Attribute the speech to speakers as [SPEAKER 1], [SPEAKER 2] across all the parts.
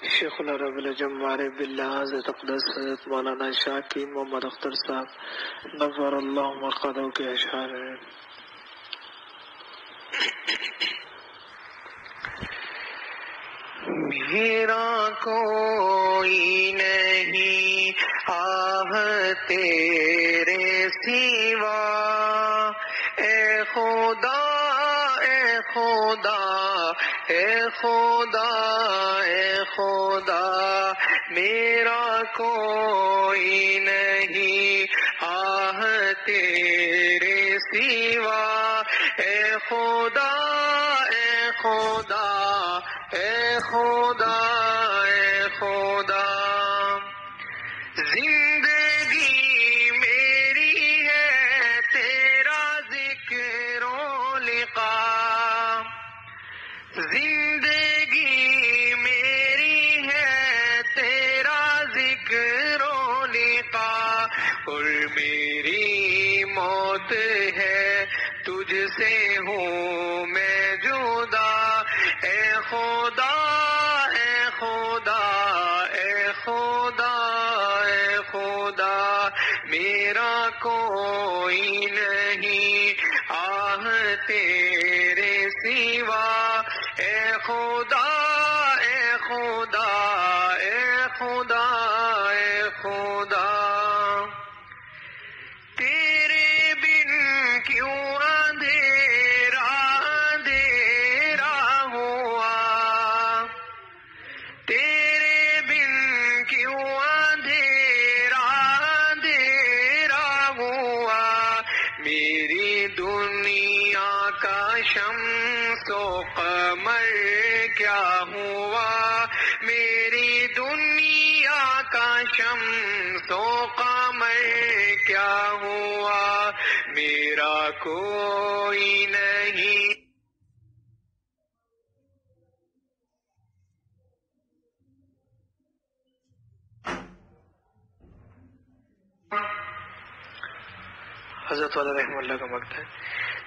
[SPEAKER 1] شیخ العرب الجمار باللہ حضرت اقدس حضرت مولانا شاکین محمد اختر صاحب نور اللہ مرقدوں کے اشعار ہیں۔
[SPEAKER 2] میرا کوئی نہیں آہ تیرے سوا، اے خدا اے خدا اے خدا اے خدا، میرا کوئی نہیں آہ تیرے سوا، اے خدا اے خدا اے خدا اے خدا۔ زندگی میری ہے تیرا ذکر و لقاء، زندگی میری ہے تیرا ذکر و لقاء، اور میری موت ہے تجھ سے ہوں میں جدا، اے خدا اے خدا اے خدا اے خدا، میرا کوئی نہیں آہ تیرے سوا، اے خدا اے خدا اے خدا اے خدا۔ تیرے بن کیوں اندھیرا اندھیرا ہوا، تیرے بن کیوں اندھیرا اندھیرا ہوا، میری دنیا کا شمس و قمر کیا ہوا، میری دنیا کا شمس و قمر کیا ہوا، میرا کوئی نہیں۔
[SPEAKER 1] حضرت والا رحمہ اللہ کا وقت ہے۔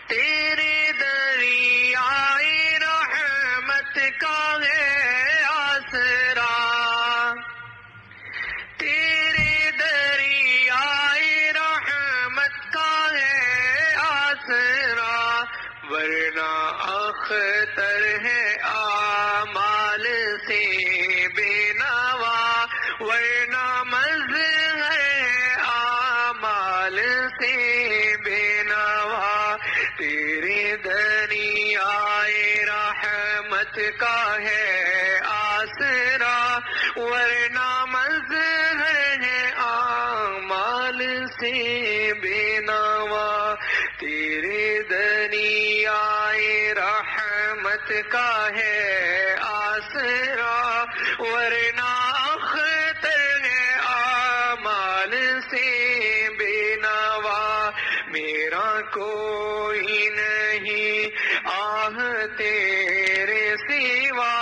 [SPEAKER 2] تیرے دریائے رحمت کا ہے آسرا، تیرے دریائے رحمت کا ہے آسرا، ورنہ اختر ہے اعمال سے بے نوا، ورنہ مظہر ہے اعمال سے بے نوا، تیرے دریائے رحمت کا ہے آسرا، ورنہ مظہر ہے اعمال سے بے نوا، تیرے دریائے رحمت کا ہے آسرا، ورنہ اختر ہے اعمال سے بے نوا، میرا کوئی نہیں آہ تیرے سوا،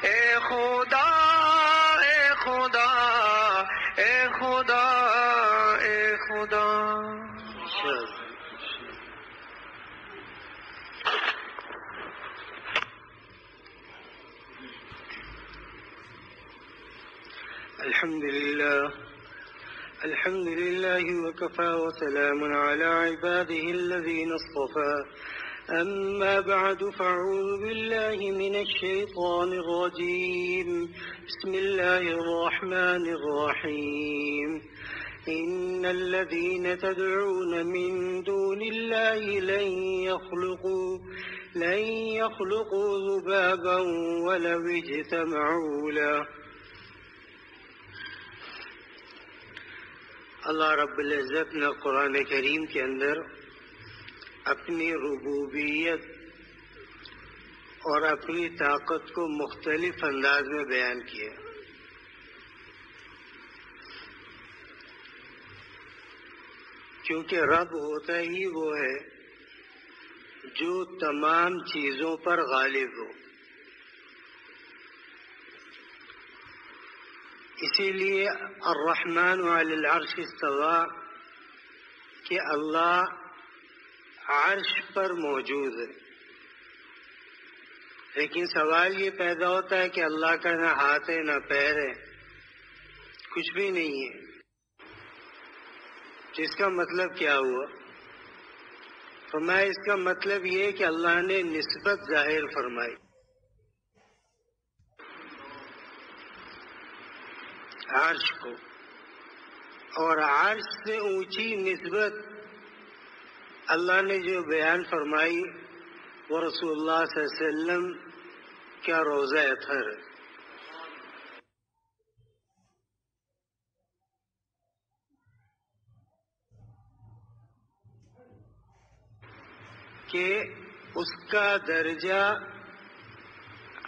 [SPEAKER 2] اے خدا اے خدا اے خدا اے خدا۔
[SPEAKER 1] الحمد لله وكفى وسلام على عباده الذين اصطفى، أما بعد فاعوذ بالله من الشيطان الرجيم، بسم الله الرحمن الرحيم، إن الذين تدعون من دون الله لن يخلقوا ذبابا ولو اجتمعوا له۔ اللہ رب العزت نے قرآن کریم کے اندر اپنی ربوبیت اور اپنی طاقت کو مختلف انداز میں بیان کیا۔ کیونکہ رب ہوتا ہی وہ ہے جو تمام چیزوں پر غالب ہو، اسی لیے الرحمن علی العرش استوى کہ اللہ عرش پر موجود ہے، لیکن سوال یہ پیدا ہوتا ہے کہ اللہ کا نہ ہاتھ ہے نہ پیر ہے، کچھ بھی نہیں ہے، تو اس کا مطلب کیا ہوا؟ فرمایا اس کا مطلب یہ ہے کہ اللہ نے نسبت ظاہر فرمائی، عرش کو، اور عرش سے اونچی نسبت اللہ نے جو بیان فرمائی وہ رسول اللہ صلی اللہ علیہ وسلم کا روضہ اطہر ہے۔ کہ اس کا درجہ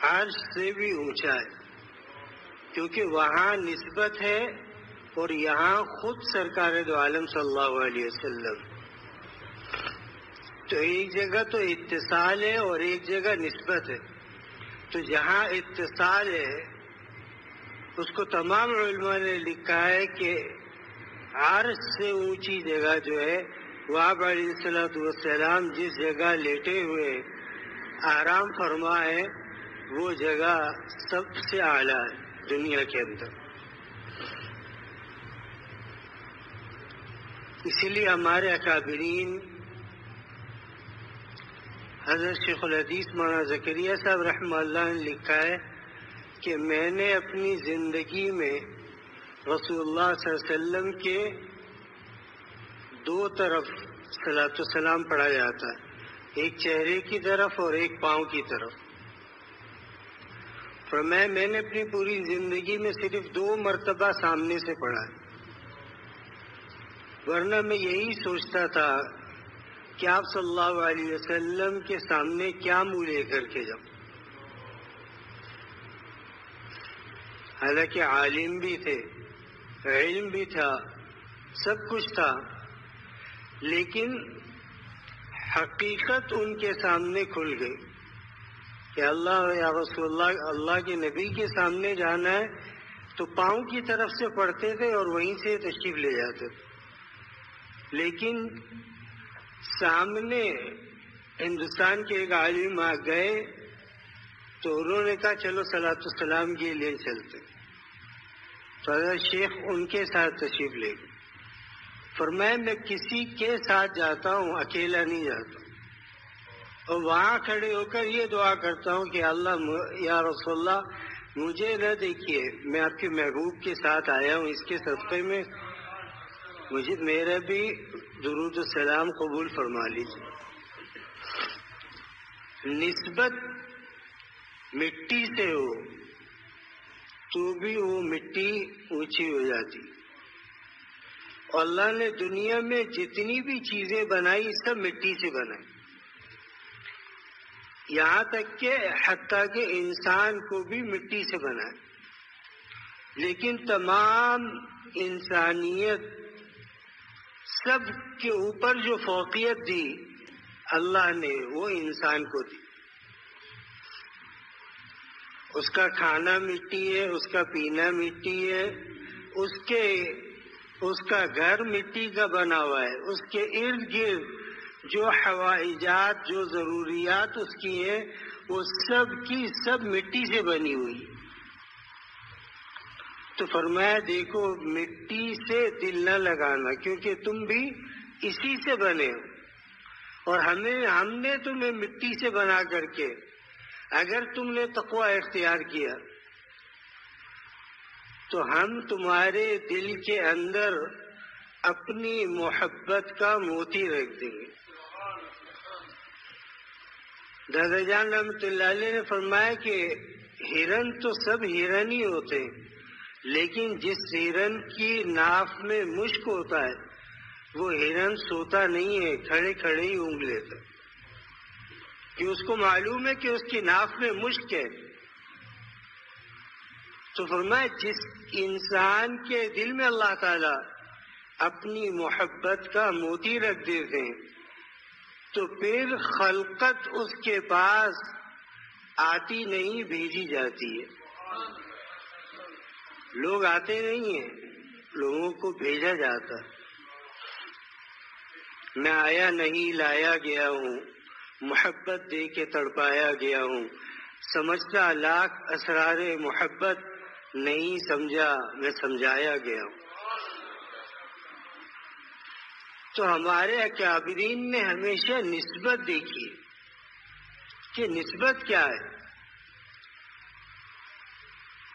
[SPEAKER 1] عرش سے بھی اونچا ہے، کیونکہ وہاں نسبت ہے اور یہاں خود سرکار دو عالم صلی اللہ علیہ وسلم، تو ایک جگہ تو اتصال ہے اور ایک جگہ نسبت ہے۔ تو جہاں اتصال ہے اس کو تمام علماء نے لکھا ہے کہ عرش سے اونچی جگہ جو ہے وہ آپ علیہ الصلوۃ والسلام جس جگہ لیٹے ہوئے آرام فرما ہے وہ جگہ سب سے اعلیٰ ہے دنیا کے اندر۔ اسی لیے ہمارے اکابرین حضرت شیخ الحدیث مولانا زکریا صاحب رحمہ اللہ نے لکھا ہے کہ میں نے اپنی زندگی میں رسول اللہ صلی اللہ علیہ وسلم کے دو طرف صلاۃ والسلام پڑھا جاتا ہے، ایک چہرے کی طرف اور ایک پاؤں کی طرف۔ فرمایا میں نے اپنی پوری زندگی میں صرف 2 مرتبہ سامنے سے پڑھا ہے، ورنہ میں یہی سوچتا تھا کہ آپ صلی اللہ علیہ وسلم کے سامنے کیا منہ لے کر کے جاؤں۔ حالانکہ عالم بھی تھے، علم بھی تھا، سب کچھ تھا، لیکن حقیقت ان کے سامنے کھل گئی کہ اللہ یا رسول اللہ، اللہ کے نبی کے سامنے جانا ہے تو پاؤں کی طرف سے پڑھتے تھے اور وہیں سے تشریف لے جاتے تھے، لیکن سامنے ہندوستان کے ایک عالم آ گئے تو انہوں نے کہا چلو صلاۃ السلام کے لیے چلتے، تو حضرت شیخ ان کے ساتھ تشریف لے گئے۔ فرمایا میں کسی کے ساتھ جاتا ہوں، اکیلا نہیں جاتا، اور وہاں کھڑے ہو کر یہ دعا کرتا ہوں کہ اللہ یا رسول اللہ مجھے نہ دیکھیے، میں آپ کے محبوب کے ساتھ آیا ہوں، اس کے صدقے میں مجھے میرا بھی درود السلام قبول فرما لیجیے۔ نسبت مٹی سے ہو تو بھی وہ مٹی اونچی ہو جاتی، اور اللہ نے دنیا میں جتنی بھی چیزیں بنائی سب مٹی سے بنائی، یہاں تک کہ حتیٰ کہ انسان کو بھی مٹی سے بنائے، لیکن تمام انسانیت سب کے اوپر جو فوقیت دی اللہ نے وہ انسان کو دی۔ اس کا کھانا مٹی ہے، اس کا پینا مٹی ہے، اس کا گھر مٹی کا بنا ہوا ہے، اس کے ارد گرد جو حوائجات جو ضروریات اس کی ہیں وہ سب کی سب مٹی سے بنی ہوئی۔ تو فرمایا دیکھو مٹی سے دل نہ لگانا، کیونکہ تم بھی اسی سے بنے ہو، اور ہم نے تمہیں مٹی سے بنا کر کے اگر تم نے تقوی اختیار کیا تو ہم تمہارے دل کے اندر اپنی محبت کا موتی رکھ دیں گے۔ دادا جان رحمۃ اللہ علیہ نے فرمایا کہ ہرن تو سب ہرن ہی ہوتے ہیں، لیکن جس ہرن کی ناف میں مشک ہوتا ہے وہ ہرن سوتا نہیں ہے، کھڑے کھڑے ہی اونگ لیتا، کہ اس کو معلوم ہے کہ اس کی ناف میں مشک ہے۔ تو فرمایا جس انسان کے دل میں اللہ تعالی اپنی محبت کا موتی رکھ دیتے ہیں تو پھر خلقت اس کے پاس آتی نہیں، بھیجی جاتی ہے۔ لوگ آتے نہیں ہیں، لوگوں کو بھیجا جاتا ہے۔ میں آیا نہیں لایا گیا ہوں، محبت دے کے تڑپایا گیا ہوں، سمجھتا لاکھ اسرار محبت، نہیں سمجھا میں سمجھایا گیا ہوں۔ تو ہمارے اکابرین نے ہمیشہ نسبت دیکھی کہ نسبت کیا ہے۔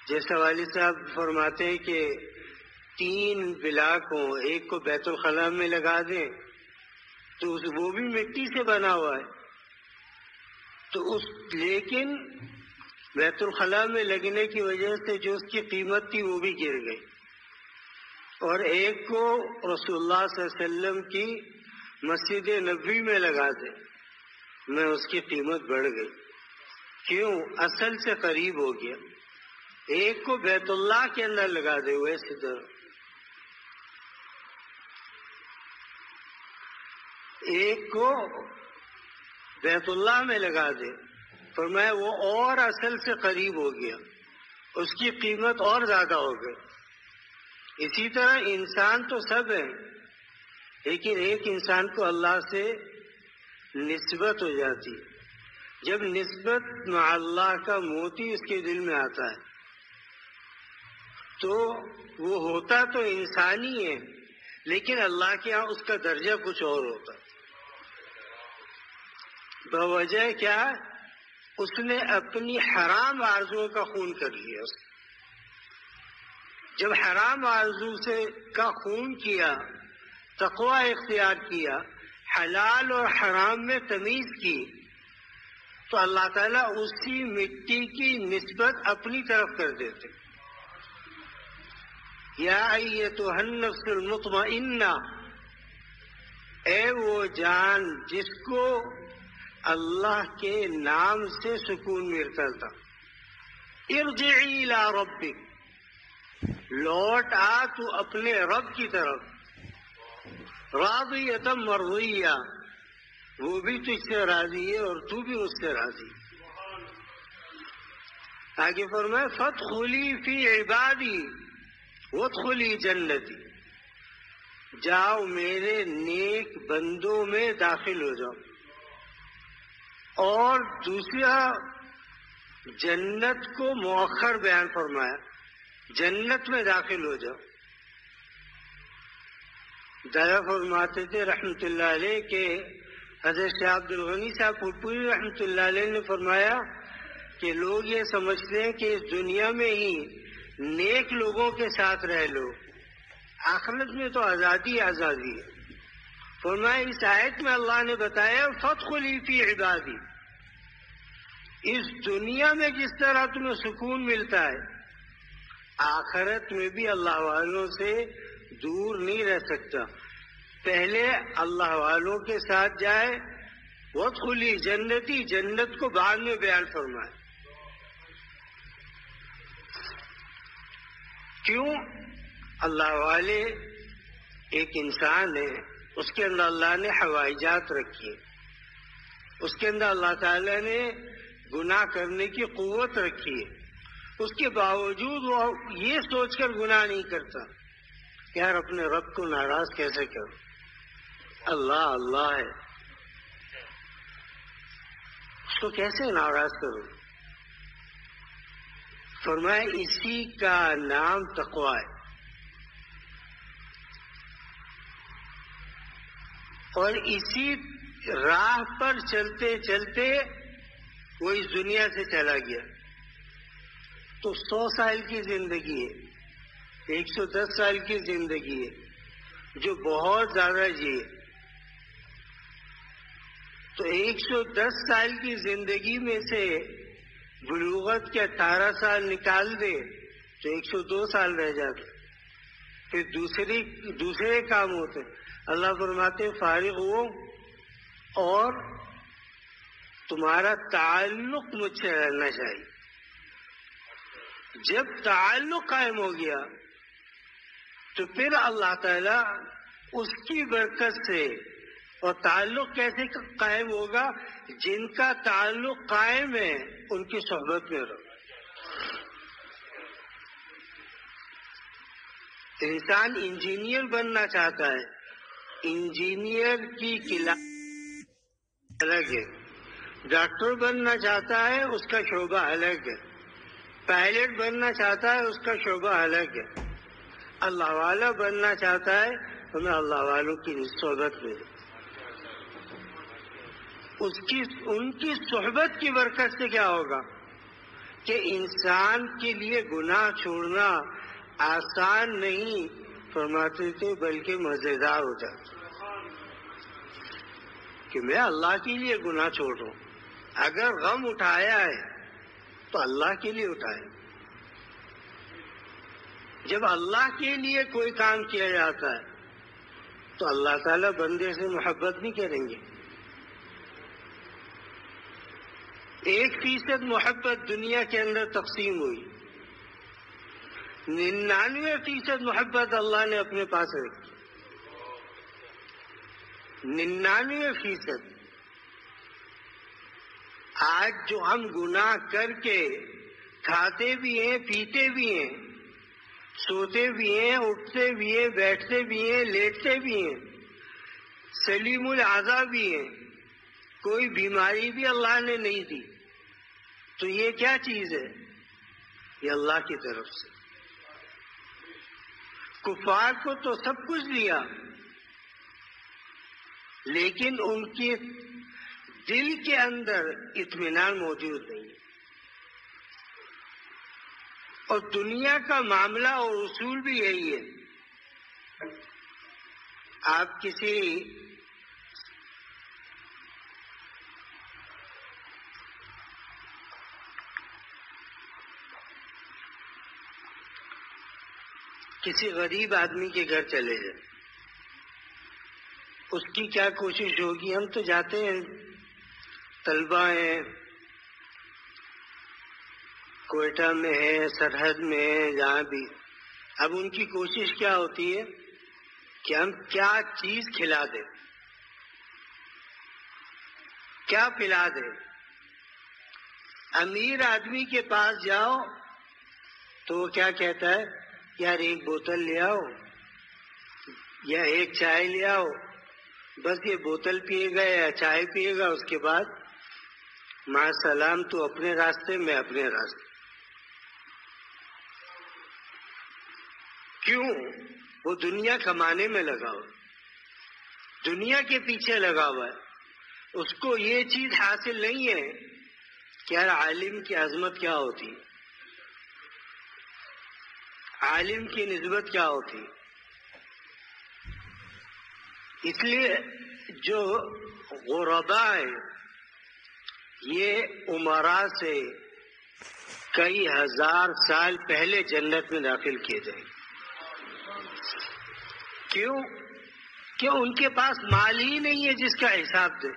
[SPEAKER 1] جیسا والد صاحب فرماتے ہیں کہ 3 بلاک ہوں، ایک کو بیت الخلاء میں لگا دیں تو وہ بھی مٹی سے بنا ہوا ہے، تو لیکن بیت الخلاء میں لگنے کی وجہ سے جو اس کی قیمت تھی وہ بھی گر گئی، اور ایک کو رسول اللہ صلی اللہ علیہ وسلم کی مسجد نبوی میں لگا دیں میں اس کی قیمت بڑھ گئی۔ کیوں؟ اصل سے قریب ہو گیا۔ ایک کو بیت اللہ کے اندر لگا دے ویسے طرح، ایک کو بیت اللہ میں لگا دے، فرمایا وہ اور اصل سے قریب ہو گیا، اس کی قیمت اور زیادہ ہو گئی۔ اسی طرح انسان تو سب ہیں، لیکن ایک انسان کو اللہ سے نسبت ہو جاتی، جب نسبت مع اللہ کا موتی اس کے دل میں آتا ہے تو وہ ہوتا تو انسانی ہے، لیکن اللہ کے ہاں اس کا درجہ کچھ اور ہوتا۔ بوجہ کیا؟ اس نے اپنی حرام آرزوؤں کا خون کر لیا۔ جب حرام آرزو سے کا خون کیا، تقوی اختیار کیا، حلال اور حرام میں تمیز کی، تو اللہ تعالیٰ اسی مٹی کی نسبت اپنی طرف کر دیتے۔ یا ایتھا النفس المطمئنہ، اے وہ جان جس کو اللہ کے نام سے سکون ملتا تھا، ارجعی الی ربک، لوٹ آ تو اپنے رب کی طرف، راضیۃ مرضیہ، وہ بھی تجھ سے راضی ہے اور تو بھی اس سے راضی۔ آگے فرمائے فادخلی فی عبادی وادخلی جنتی، جاؤ میرے نیک بندوں میں داخل ہو جاؤ۔ اور دوسرا جنت کو مؤخر بیان فرمایا، جنت میں داخل ہو جاؤ۔ دادا فرماتے تھے رحمت اللہ علیہ کہ حضرت شاہ عبد الغنی صاحب پھوپھوری رحمت اللہ علیہ نے فرمایا کہ لوگ یہ سمجھتے ہیں کہ اس دنیا میں ہی نیک لوگوں کے ساتھ رہ لو، آخرت میں تو آزادی آزادی ہے۔ فرمایا اس آیت میں اللہ نے بتایا فادخلی فی عبادی، اس دنیا میں جس طرح تمہیں سکون ملتا ہے آخرت میں بھی اللہ والوں سے دور نہیں رہ سکتا۔ پہلے اللہ والوں کے ساتھ جائے، وادخلی جنتی، جنت کو بعد میں بیان فرمائے۔ کیوں؟ اللہ والے ایک انسان ہے، اس کے اندر اللہ نے حوائجات رکھی ہے، اس کے اندر اللہ تعالی نے گناہ کرنے کی قوت رکھی ہے، اس کے باوجود وہ یہ سوچ کر گناہ نہیں کرتا کہ یار اپنے رب کو ناراض کیسے کروں، اللہ اللہ ہے، اس کو کیسے ناراض کروں۔ فرمایا اسی کا نام تقوی ہے، اور اسی راہ پر چلتے چلتے وہ اس دنیا سے چلا گیا۔ تو 100 سال کی زندگی ہے، 110 سال کی زندگی ہے، جو بہت زیادہ جیے، تو 110 سال کی زندگی میں سے بلوغت کے 18 سال نکال دے تو 102 سال رہ جاتے، پھر دوسرے کام ہوتے۔ اللہ فرماتے فارغ ہو اور تمہارا تعلق مجھ سے رہنا چاہیے۔ جب تعلق قائم ہو گیا تو پھر اللہ تعالی اس کی برکت سے، اور تعلق کیسے قائم ہوگا؟ جن کا تعلق قائم ہے ان کی صحبت میں رہو۔ انسان انجینئر بننا چاہتا ہے، انجینئر کی کلاس الگ ہے، ڈاکٹر بننا چاہتا ہے اس کا شعبہ الگ ہے، پائلٹ بننا چاہتا ہے اس کا شعبہ الگ ہے، اللہ والا بننا چاہتا ہے ہمیں اللہ والوں کی صحبت ملے، ان کی صحبت کی برکت سے کیا ہوگا کہ انسان کے لیے گناہ چھوڑنا آسان نہیں فرماتے تھے بلکہ مزیدار ہو جاتا کہ میں اللہ کے لیے گناہ چھوڑ رہا ہوں، اگر غم اٹھایا ہے تو اللہ کے لیے اٹھائے، جب اللہ کے لیے کوئی کام کیا جاتا ہے تو اللہ تعالیٰ بندے سے محبت نہیں کریں گے۔ 1% محبت دنیا کے اندر تقسیم ہوئی، 99% محبت اللہ نے اپنے پاس رکھی، 99%۔ آج جو ہم گناہ کر کے کھاتے بھی ہیں، پیتے بھی ہیں، سوتے بھی ہیں، اٹھتے بھی ہیں، بیٹھتے بھی ہیں، لیٹتے بھی ہیں، سلیم الاعضاء بھی ہیں، کوئی بیماری بھی اللہ نے نہیں دی، تو یہ کیا چیز ہے؟ یہ اللہ کی طرف سے۔ کفار کو تو سب کچھ دیا لیکن ان کے دل کے اندر اطمینان موجود نہیں ہے، اور دنیا کا معاملہ اور اصول بھی یہی ہے۔ آپ کسی غریب آدمی کے گھر چلے جائیں، اس کی کیا کوشش ہوگی؟ ہم تو جاتے ہیں، طلبہ ہیں، کوئٹہ میں ہے، سرحد میں ہے، جہاں بھی، اب ان کی کوشش کیا ہوتی ہے کہ ہم کیا چیز کھلا دیں، کیا پلا دیں۔ امیر آدمی کے پاس جاؤ تو وہ کیا کہتا ہے؟ یار ایک بوتل لے آؤ یا ایک چائے لے آؤ، بس یہ بوتل پیے گا یا چائے پیے گا، اس کے بعد مع السلام، تو اپنے راستے میں اپنے راستے۔ کیوں؟ وہ دنیا کمانے میں لگا ہوا، دنیا کے پیچھے لگا ہوا ہے، اس کو یہ چیز حاصل نہیں ہے کہ یار عالم کی عظمت کیا ہوتی ہے، عالم کی نسبت کیا ہوتی ہے۔ اس لیے جو غرباء ہیں یہ عمراء سے کئی ہزار سال پہلے جنت میں داخل کیے جائیں۔ کیوں؟ کہ ان کے پاس مال ہی نہیں ہے جس کا حساب دے۔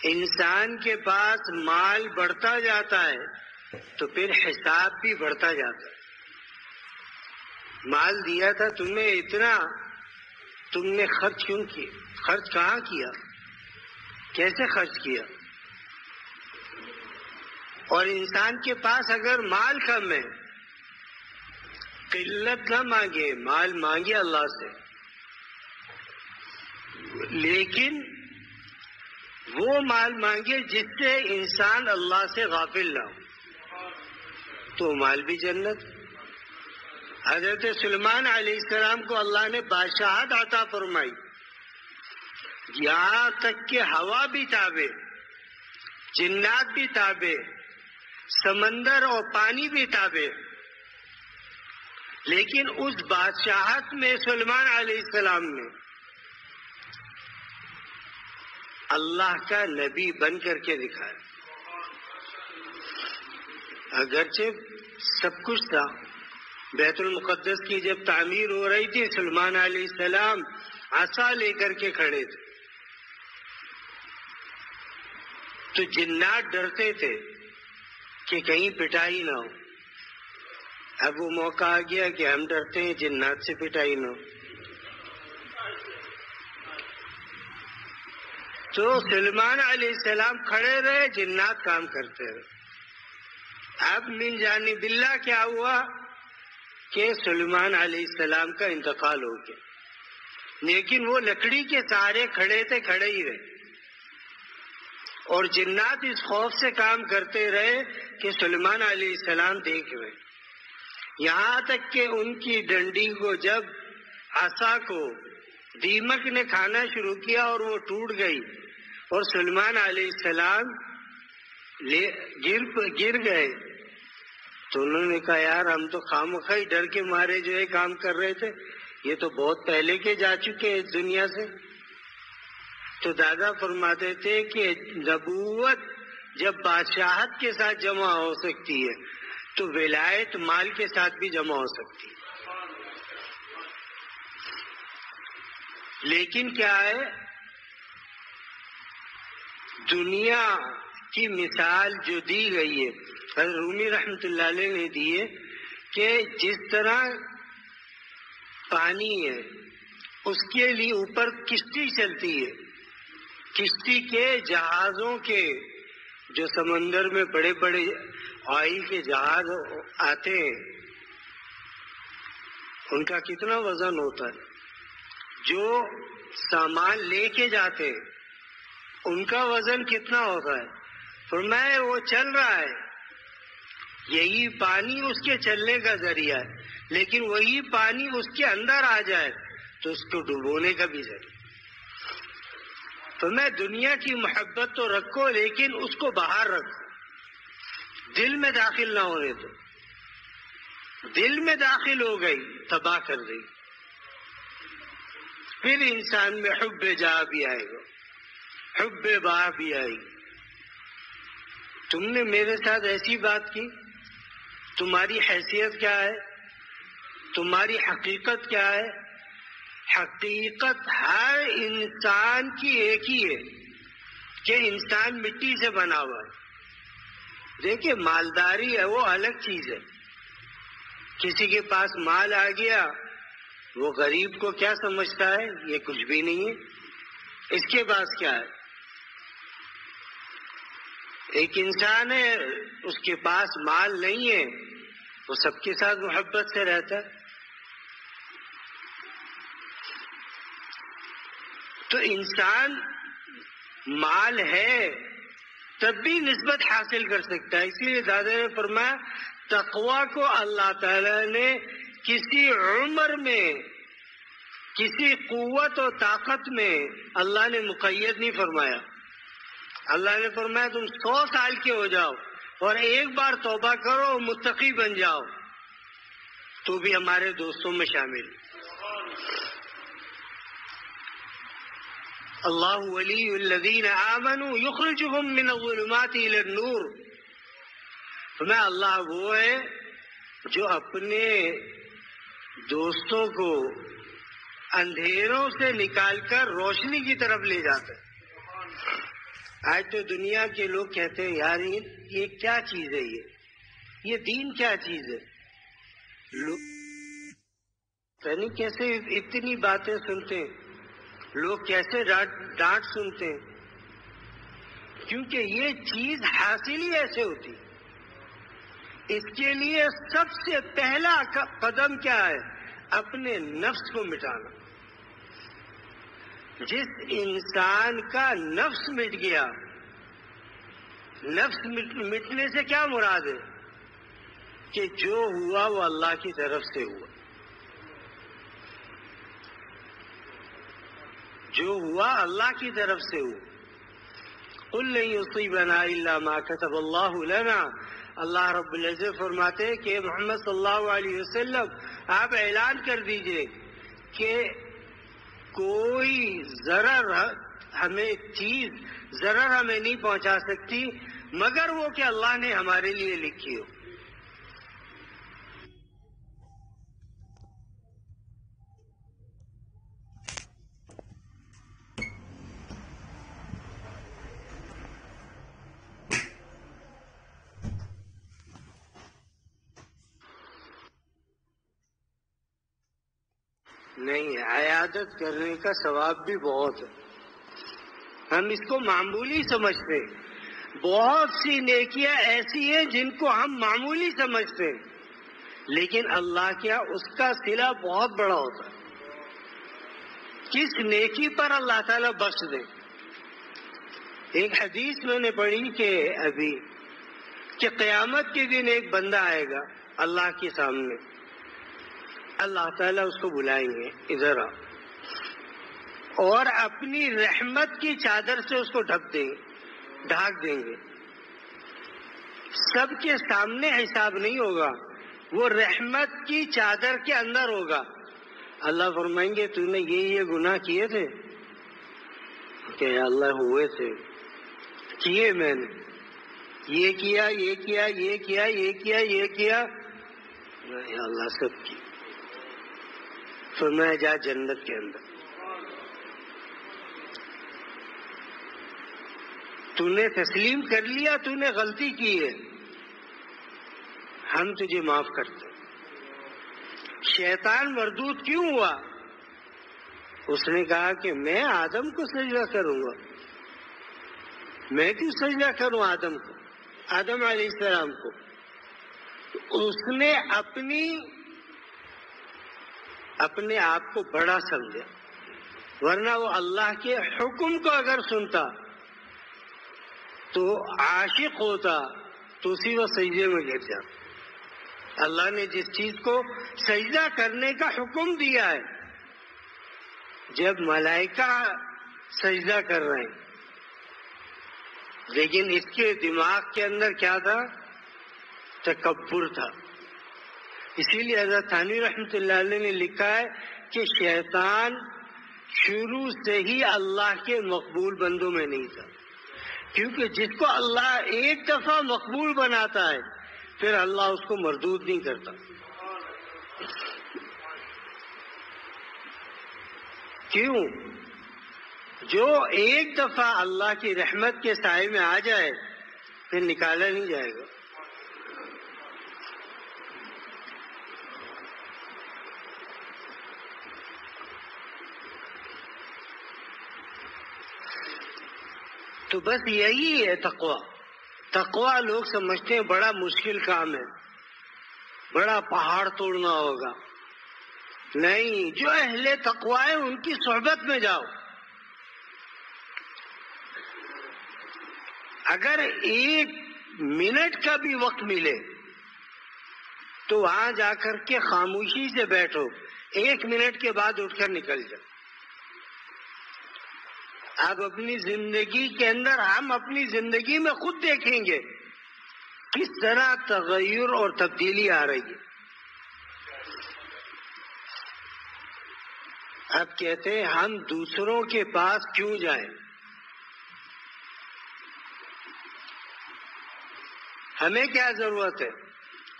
[SPEAKER 1] انسان کے پاس مال بڑھتا جاتا ہے تو پھر حساب بھی بڑھتا جاتا ہے۔ مال دیا تھا تمہیں اتنا، تم نے خرچ کیوں کیا؟ خرچ کہاں کیا؟ کیسے خرچ کیا؟ اور انسان کے پاس اگر مال کم ہے، قلت نہ مانگے، مال مانگے اللہ سے، لیکن وہ مال مانگے جس سے انسان اللہ سے غافل نہ ہو، تو مال بھی جنت۔ حضرت سلیمان علیہ السلام کو اللہ نے بادشاہت عطا فرمائی، یہاں تک کہ ہوا بھی تابع، جنات بھی تابع، سمندر اور پانی بھی تابع، لیکن اس بادشاہت میں سلیمان علیہ السلام نے اللہ کا نبی بن کر کے دکھایا۔ اگرچہ سب کچھ تھا، بیت المقدس کی جب تعمیر ہو رہی تھی سلیمان علیہ السلام عصا لے کر کے کھڑے تھے، تو جنات ڈرتے تھے کہ کہیں پٹائی نہ ہو۔ اب وہ موقع آ گیا کہ ہم ڈرتے ہیں جنات سے پٹائی نہ ہو، تو سلیمان علیہ السلام کھڑے رہے، جنات کام کرتے رہے۔ اب من جانب اللہ کیا ہوا کہ سلیمان علیہ السلام کا انتقال ہو گیا، لیکن وہ لکڑی کے سہارے کھڑے تھے، کھڑے ہی رہے۔ اور جنات اس خوف سے کام کرتے رہے کہ سلیمان علیہ السلام دیکھ رہے، یہاں تک کہ ان کی ڈنڈی کو جب عصا کو دیمک نے کھانا شروع کیا اور وہ ٹوٹ گئی اور سلیمان علیہ السلام گر گئے، تو انہوں نے کہا یار ہم تو خامخواہ ڈر کے مارے جو ہے کام کر رہے تھے، یہ تو بہت پہلے کے جا چکے اس دنیا سے۔ تو دادا فرماتے تھے کہ نبوت جب بادشاہت کے ساتھ جمع ہو سکتی ہے تو ولایت مال کے ساتھ بھی جمع ہو سکتی ہے۔ لیکن کیا ہے، دنیا کی مثال جو دی گئی ہے حضرت رومی رحمۃ اللہ علیہ نے دی ہے کہ جس طرح پانی ہے اس کے لیے اوپر کشتی چلتی ہے، کشتی کے جہازوں کے جو سمندر میں بڑے بڑے آئل کے جہاز آتے ہیں ان کا کتنا وزن ہوتا ہے، جو سامان لے کے جاتے ہیں ان کا وزن کتنا ہوتا ہے، فرمایا وہ چل رہا ہے، یہی پانی اس کے چلنے کا ذریعہ ہے، لیکن وہی پانی اس کے اندر آ جائے تو اس کو ڈبونے کا بھی ذریعہ۔ تو میں دنیا کی محبت تو رکھو لیکن اس کو باہر رکھو، دل میں داخل نہ ہونے دو، دل میں داخل ہو گئی تباہ کر دی، پھر انسان میں حب جاہ بھی آئے گا، حب باہ بھی آئے گی۔ تم نے میرے ساتھ ایسی بات کی، تمہاری حیثیت کیا ہے، تمہاری حقیقت کیا ہے؟ حقیقت ہر انسان کی ایک ہی ہے کہ انسان مٹی سے بنا ہوا ہے۔ دیکھیں مالداری ہے وہ الگ چیز ہے، کسی کے پاس مال آ گیا وہ غریب کو کیا سمجھتا ہے، یہ کچھ بھی نہیں ہے، اس کے پاس کیا ہے۔ ایک انسان ہے اس کے پاس مال نہیں ہے، وہ سب کے ساتھ محبت سے رہتا ہے۔ تو انسان مال ہے تب بھی نسبت حاصل کر سکتا ہے، اس لیے دادا نے فرمایا تقویٰ کو اللہ تعالی نے کسی عمر میں، کسی قوت و طاقت میں اللہ نے مقید نہیں فرمایا۔ اللہ نے فرمایا تم 100 سال کے ہو جاؤ اور ایک بار توبہ کرو متقی بن جاؤ تو بھی ہمارے دوستوں میں شامل۔ اللہ ولی الذین آمنوا یخرجهم من الظلمات الی النور، فرمایا اللہ وہ ہے جو اپنے دوستوں کو اندھیروں سے نکال کر روشنی کی طرف لے جاتا ہے۔ آج تو دنیا کے لوگ کہتے ہیں یار یہ کیا چیز ہے، یہ دین کیا چیز ہے، لوگ یعنی کیسے اتنی باتیں سنتے ہیں، لوگ کیسے ڈانٹ سنتے ہیں، کیونکہ یہ چیز حاصل ہی ایسے ہوتی۔ اس کے لیے سب سے پہلا قدم کیا ہے، اپنے نفس کو مٹانا۔ جس انسان کا نفس مٹ گیا، نفس مٹنے سے کیا مراد ہے کہ جو ہوا وہ اللہ کی طرف سے ہوا، جو ہوا اللہ کی طرف سے ہوا۔ قل لن یصیبنا الا ما كتب اللہ لنا، اللہ رب العزت فرماتے ہیں کہ محمد صلی اللہ علیہ وسلم آپ اعلان کر دیجئے کہ کوئی ضرر ہمیں نہیں پہنچا سکتی مگر وہ کہ اللہ نے ہمارے لیے لکھی ہو۔ نہیں، عیادت کرنے کا ثواب بھی بہت ہے، ہم اس کو معمولی سمجھتے ہیں۔ بہت سی نیکیاں ایسی ہیں جن کو ہم معمولی سمجھتے ہیں، لیکن اللہ کیا اس کا صلہ بہت بڑا ہوتا ہے۔ کس نیکی پر اللہ تعالیٰ بخش دے۔ ایک حدیث میں نے پڑھی کہ ابھی کہ قیامت کے دن ایک بندہ آئے گا اللہ کے سامنے، اللہ تعالیٰ اس کو بلائیں گے ادھر آ، اور اپنی رحمت کی چادر سے اس کو ڈھک دیں گے. سب کے سامنے حساب نہیں ہوگا، وہ رحمت کی چادر کے اندر ہوگا. اللہ فرمائیں گے تو نے یہ گناہ کیے تھے؟ کہ اللہ ہوئے تھے، کیے میں نے، یہ کیا یہ کیا یہ کیا یہ کیا یہ کیا، اللہ سب کی. فرمایا جا جنت کے اندر، تو نے تسلیم کر لیا تو نے غلطی کی ہے، ہم تجھے معاف کرتے. شیطان مردود کیوں ہوا؟ اس نے کہا کہ میں آدم کو سجدہ کروں گا. میں کیوں سجدہ کروں آدم کو، آدم علیہ السلام کو؟ اس نے اپنے آپ کو بڑا سمجھا، ورنہ وہ اللہ کے حکم کو اگر سنتا تو عاشق ہوتا تو اسی وہ سجدے میں گر جاتا. اللہ نے جس چیز کو سجدہ کرنے کا حکم دیا ہے، جب ملائکہ سجدہ کر رہے ہیں، لیکن اس کے دماغ کے اندر کیا تھا؟ تکبر تھا. اسی لیے حضرت تھانوی رحمۃ اللہ علیہ نے لکھا ہے کہ شیطان شروع سے ہی اللہ کے مقبول بندوں میں نہیں تھا، کیونکہ جس کو اللہ ایک دفعہ مقبول بناتا ہے پھر اللہ اس کو مردود نہیں کرتا. کیوں؟ جو ایک دفعہ اللہ کی رحمت کے سائے میں آ جائے پھر نکالا نہیں جائے گا. تو بس یہی ہے تقویٰ. تقویٰ لوگ سمجھتے ہیں بڑا مشکل کام ہے، بڑا پہاڑ توڑنا ہوگا. نہیں، جو اہل تقویٰ ہیں ان کی صحبت میں جاؤ. اگر ایک منٹ کا بھی وقت ملے تو وہاں جا کر کے خاموشی سے بیٹھو، 1 منٹ کے بعد اٹھ کر نکل جاؤ. آپ اپنی زندگی کے اندر، ہم اپنی زندگی میں خود دیکھیں گے کس طرح تغیر اور تبدیلی آ رہی ہے. آپ کہتے ہیں ہم دوسروں کے پاس کیوں جائیں؟ ہمیں کیا ضرورت ہے؟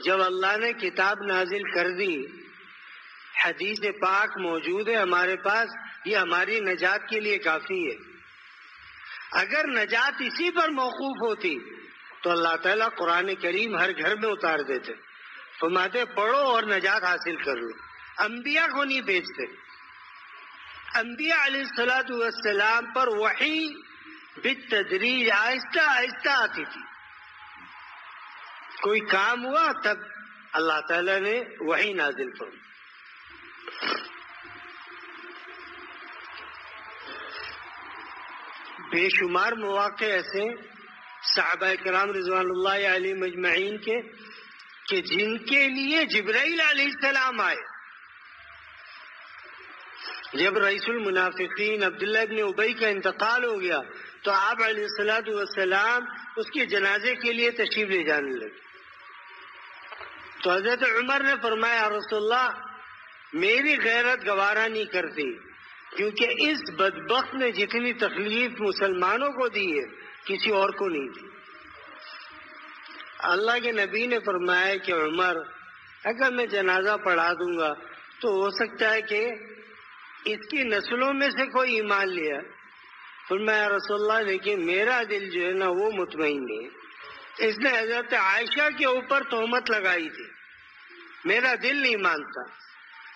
[SPEAKER 1] جب اللہ نے کتاب نازل کر دی، حدیث پاک موجود ہے ہمارے پاس، یہ ہماری نجات کے لیے کافی ہے. اگر نجات اسی پر موقوف ہوتی تو اللہ تعالیٰ قرآن کریم ہر گھر میں اتار دیتے، فرماتے پڑھو اور نجات حاصل کر لو. انبیاء کو نہیں بھیجتے. انبیاء علیہ السلام پر وحی بالتدریج آہستہ آہستہ آتی تھی. کوئی کام ہوا تب اللہ تعالیٰ نے وحی نازل فرمائی. بے شمار مواقع ایسے صحابہ کرام رضوان اللہ علیہ مجمعین کے کہ جن کے لیے جبرائیل علیہ السلام آئے. جب رئیس المنافقین عبداللہ ابن ابی کا انتقال ہو گیا تو آپ علیہ السلام اس کے جنازے کے لیے تشریف لے جانے لگے. تو حضرت عمر نے فرمایا رسول اللہ میری غیرت گوارا نہیں کرتی، کیونکہ اس بدبخت نے جتنی تکلیف مسلمانوں کو دی ہے کسی اور کو نہیں دی. اللہ کے نبی نے فرمایا کہ عمر اگر میں جنازہ پڑھا دوں گا تو ہو سکتا ہے کہ اس کی نسلوں میں سے کوئی ایمان لیا. فرمایا رسول اللہ لیکن میرا دل جو ہے نا وہ مطمئن نہیں ہے. اس نے حضرت عائشہ کے اوپر تہمت لگائی تھی، میرا دل نہیں مانتا.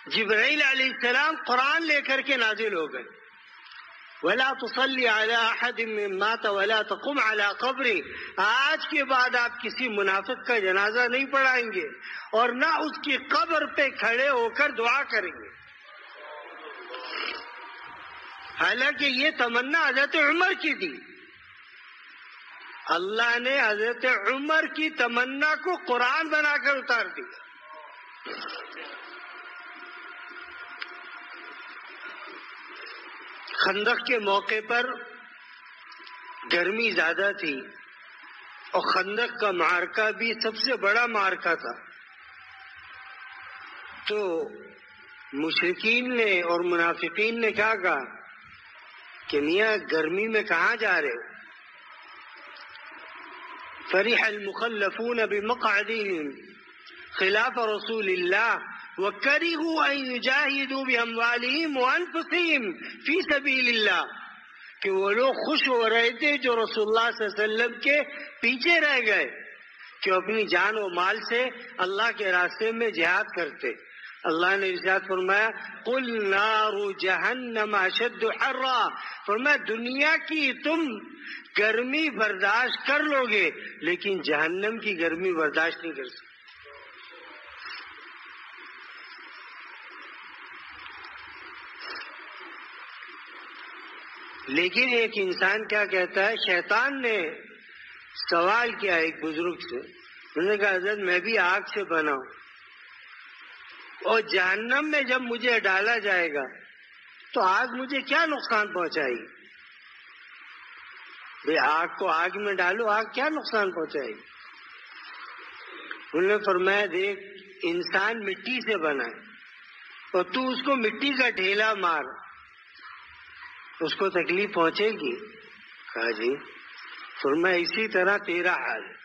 [SPEAKER 1] جبرائیل علیہ السلام قرآن لے کر کے نازل ہو گئے، وَلَا تُصَلِّ عَلَىٰ أَحَدٍ مِّن مَّاتَ وَلَا تَقُمْ عَلَىٰ قَبْرِهِ. آج کے بعد آپ کسی منافق کا جنازہ نہیں پڑھائیں گے اور نہ اس کی قبر پہ کھڑے ہو کر دعا کریں گے. حالانکہ یہ تمنا حضرت عمر کی تھی. اللہ نے حضرت عمر کی تمنا کو قرآن بنا کر اتار دیا. خندق کے موقع پر گرمی زیادہ تھی اور خندق کا معرکہ بھی سب سے بڑا معرکہ تھا. تو مشرکین نے اور منافقین نے کیا کہا کہ میاں گرمی میں کہاں جا رہے ہو؟ فرح المخلفون بمقعدهم خلاف رسول اللہ وکرہوا ان یجاہدوا باموالہم وانفسہم فی سبیل اللہ، کہ وہ لوگ خوش ہو رہے تھے جو رسول اللہ صلی اللہ علیہ وسلم کے پیچھے رہ گئے کہ وہ اپنی جان و مال سے اللہ کے راستے میں جہاد کرتے. اللہ نے ارشاد فرمایا قل نار جہنم اشد حرا، فرمایا دنیا کی تم گرمی برداشت کر لو گے لیکن جہنم کی گرمی برداشت نہیں کر سکتے. لیکن ایک انسان کیا کہتا ہے، شیطان نے سوال کیا ایک بزرگ سے، انہوں نے کہا حضرت میں بھی آگ سے بنا ہوں اور جہنم میں جب مجھے ڈالا جائے گا تو آگ مجھے کیا نقصان پہنچائے گی؟ بھئی آگ کو آگ میں ڈالو، آگ کیا نقصان پہنچائے گی؟ انہوں نے فرمایا دیکھ انسان مٹی سے بنا ہے اور تو اس کو مٹی کا ڈھیلا مار، اس کو تکلیف پہنچے گی؟ کہا جی. فرمایا اسی طرح تیرا حال ہے،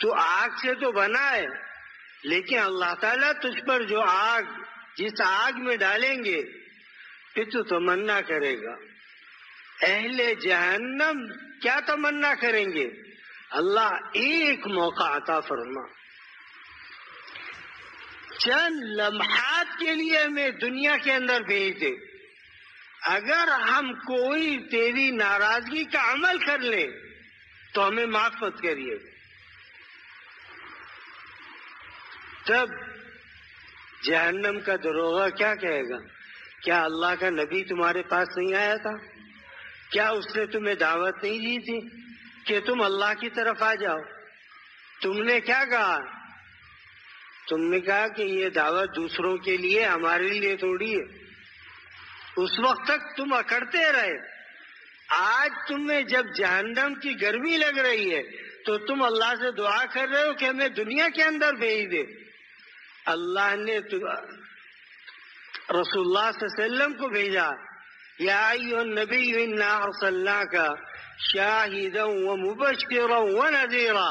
[SPEAKER 1] تو آگ سے تو بنا ہے لیکن اللہ تعالیٰ تجھ پر جو آگ، جس آگ میں ڈالیں گے پھر تو تمنا کرے گا. اہل جہنم کیا تمنا کریں گے؟ اللہ ایک موقع عطا فرما، چند لمحات کے لیے ہمیں دنیا کے اندر بھیج دے، اگر ہم کوئی تیری ناراضگی کا عمل کر لیں تو ہمیں معاف مت کریے. تب جہنم کا دروغہ کیا کہے گا؟ کیا اللہ کا نبی تمہارے پاس نہیں آیا تھا؟ کیا اس نے تمہیں دعوت نہیں دی تھی کہ تم اللہ کی طرف آ جاؤ؟ تم نے کیا کہا؟ تم نے کہا کہ یہ دعوت دوسروں کے لیے، ہمارے لیے تھوڑی ہے. اس وقت تک تم اکڑتے رہے. آج تمہیں جب جہنم کی گرمی لگ رہی ہے تو تم اللہ سے دعا کر رہے ہو کہ ہمیں دنیا کے اندر بھیج دے. اللہ نے رسول اللہ صلی اللہ علیہ وسلم کو بھیجا، یا ایھا النبی انا ارسلناک شاہدا ومبشرا ونذیرا،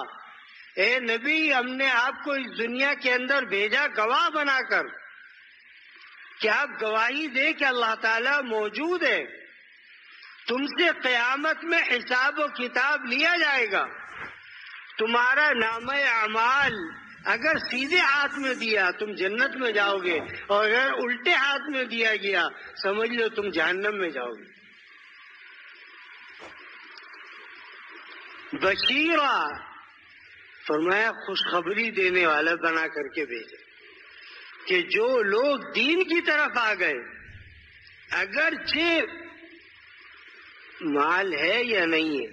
[SPEAKER 1] اے نبی ہم نے آپ کو اس دنیا کے اندر بھیجا گواہ بنا کر کہ آپ گواہی دے کہ اللہ تعالیٰ موجود ہے، تم سے قیامت میں حساب و کتاب لیا جائے گا. تمہارا نامہ اعمال اگر سیدھے ہاتھ میں دیا تم جنت میں جاؤ گے، اور اگر الٹے ہاتھ میں دیا گیا سمجھ لو تم جہنم میں جاؤ گے. بشیرا، فرمایا خوشخبری دینے والا بنا کر کے بھیجے کہ جو لوگ دین کی طرف آ گئے، اگرچہ مال ہے یا نہیں ہے،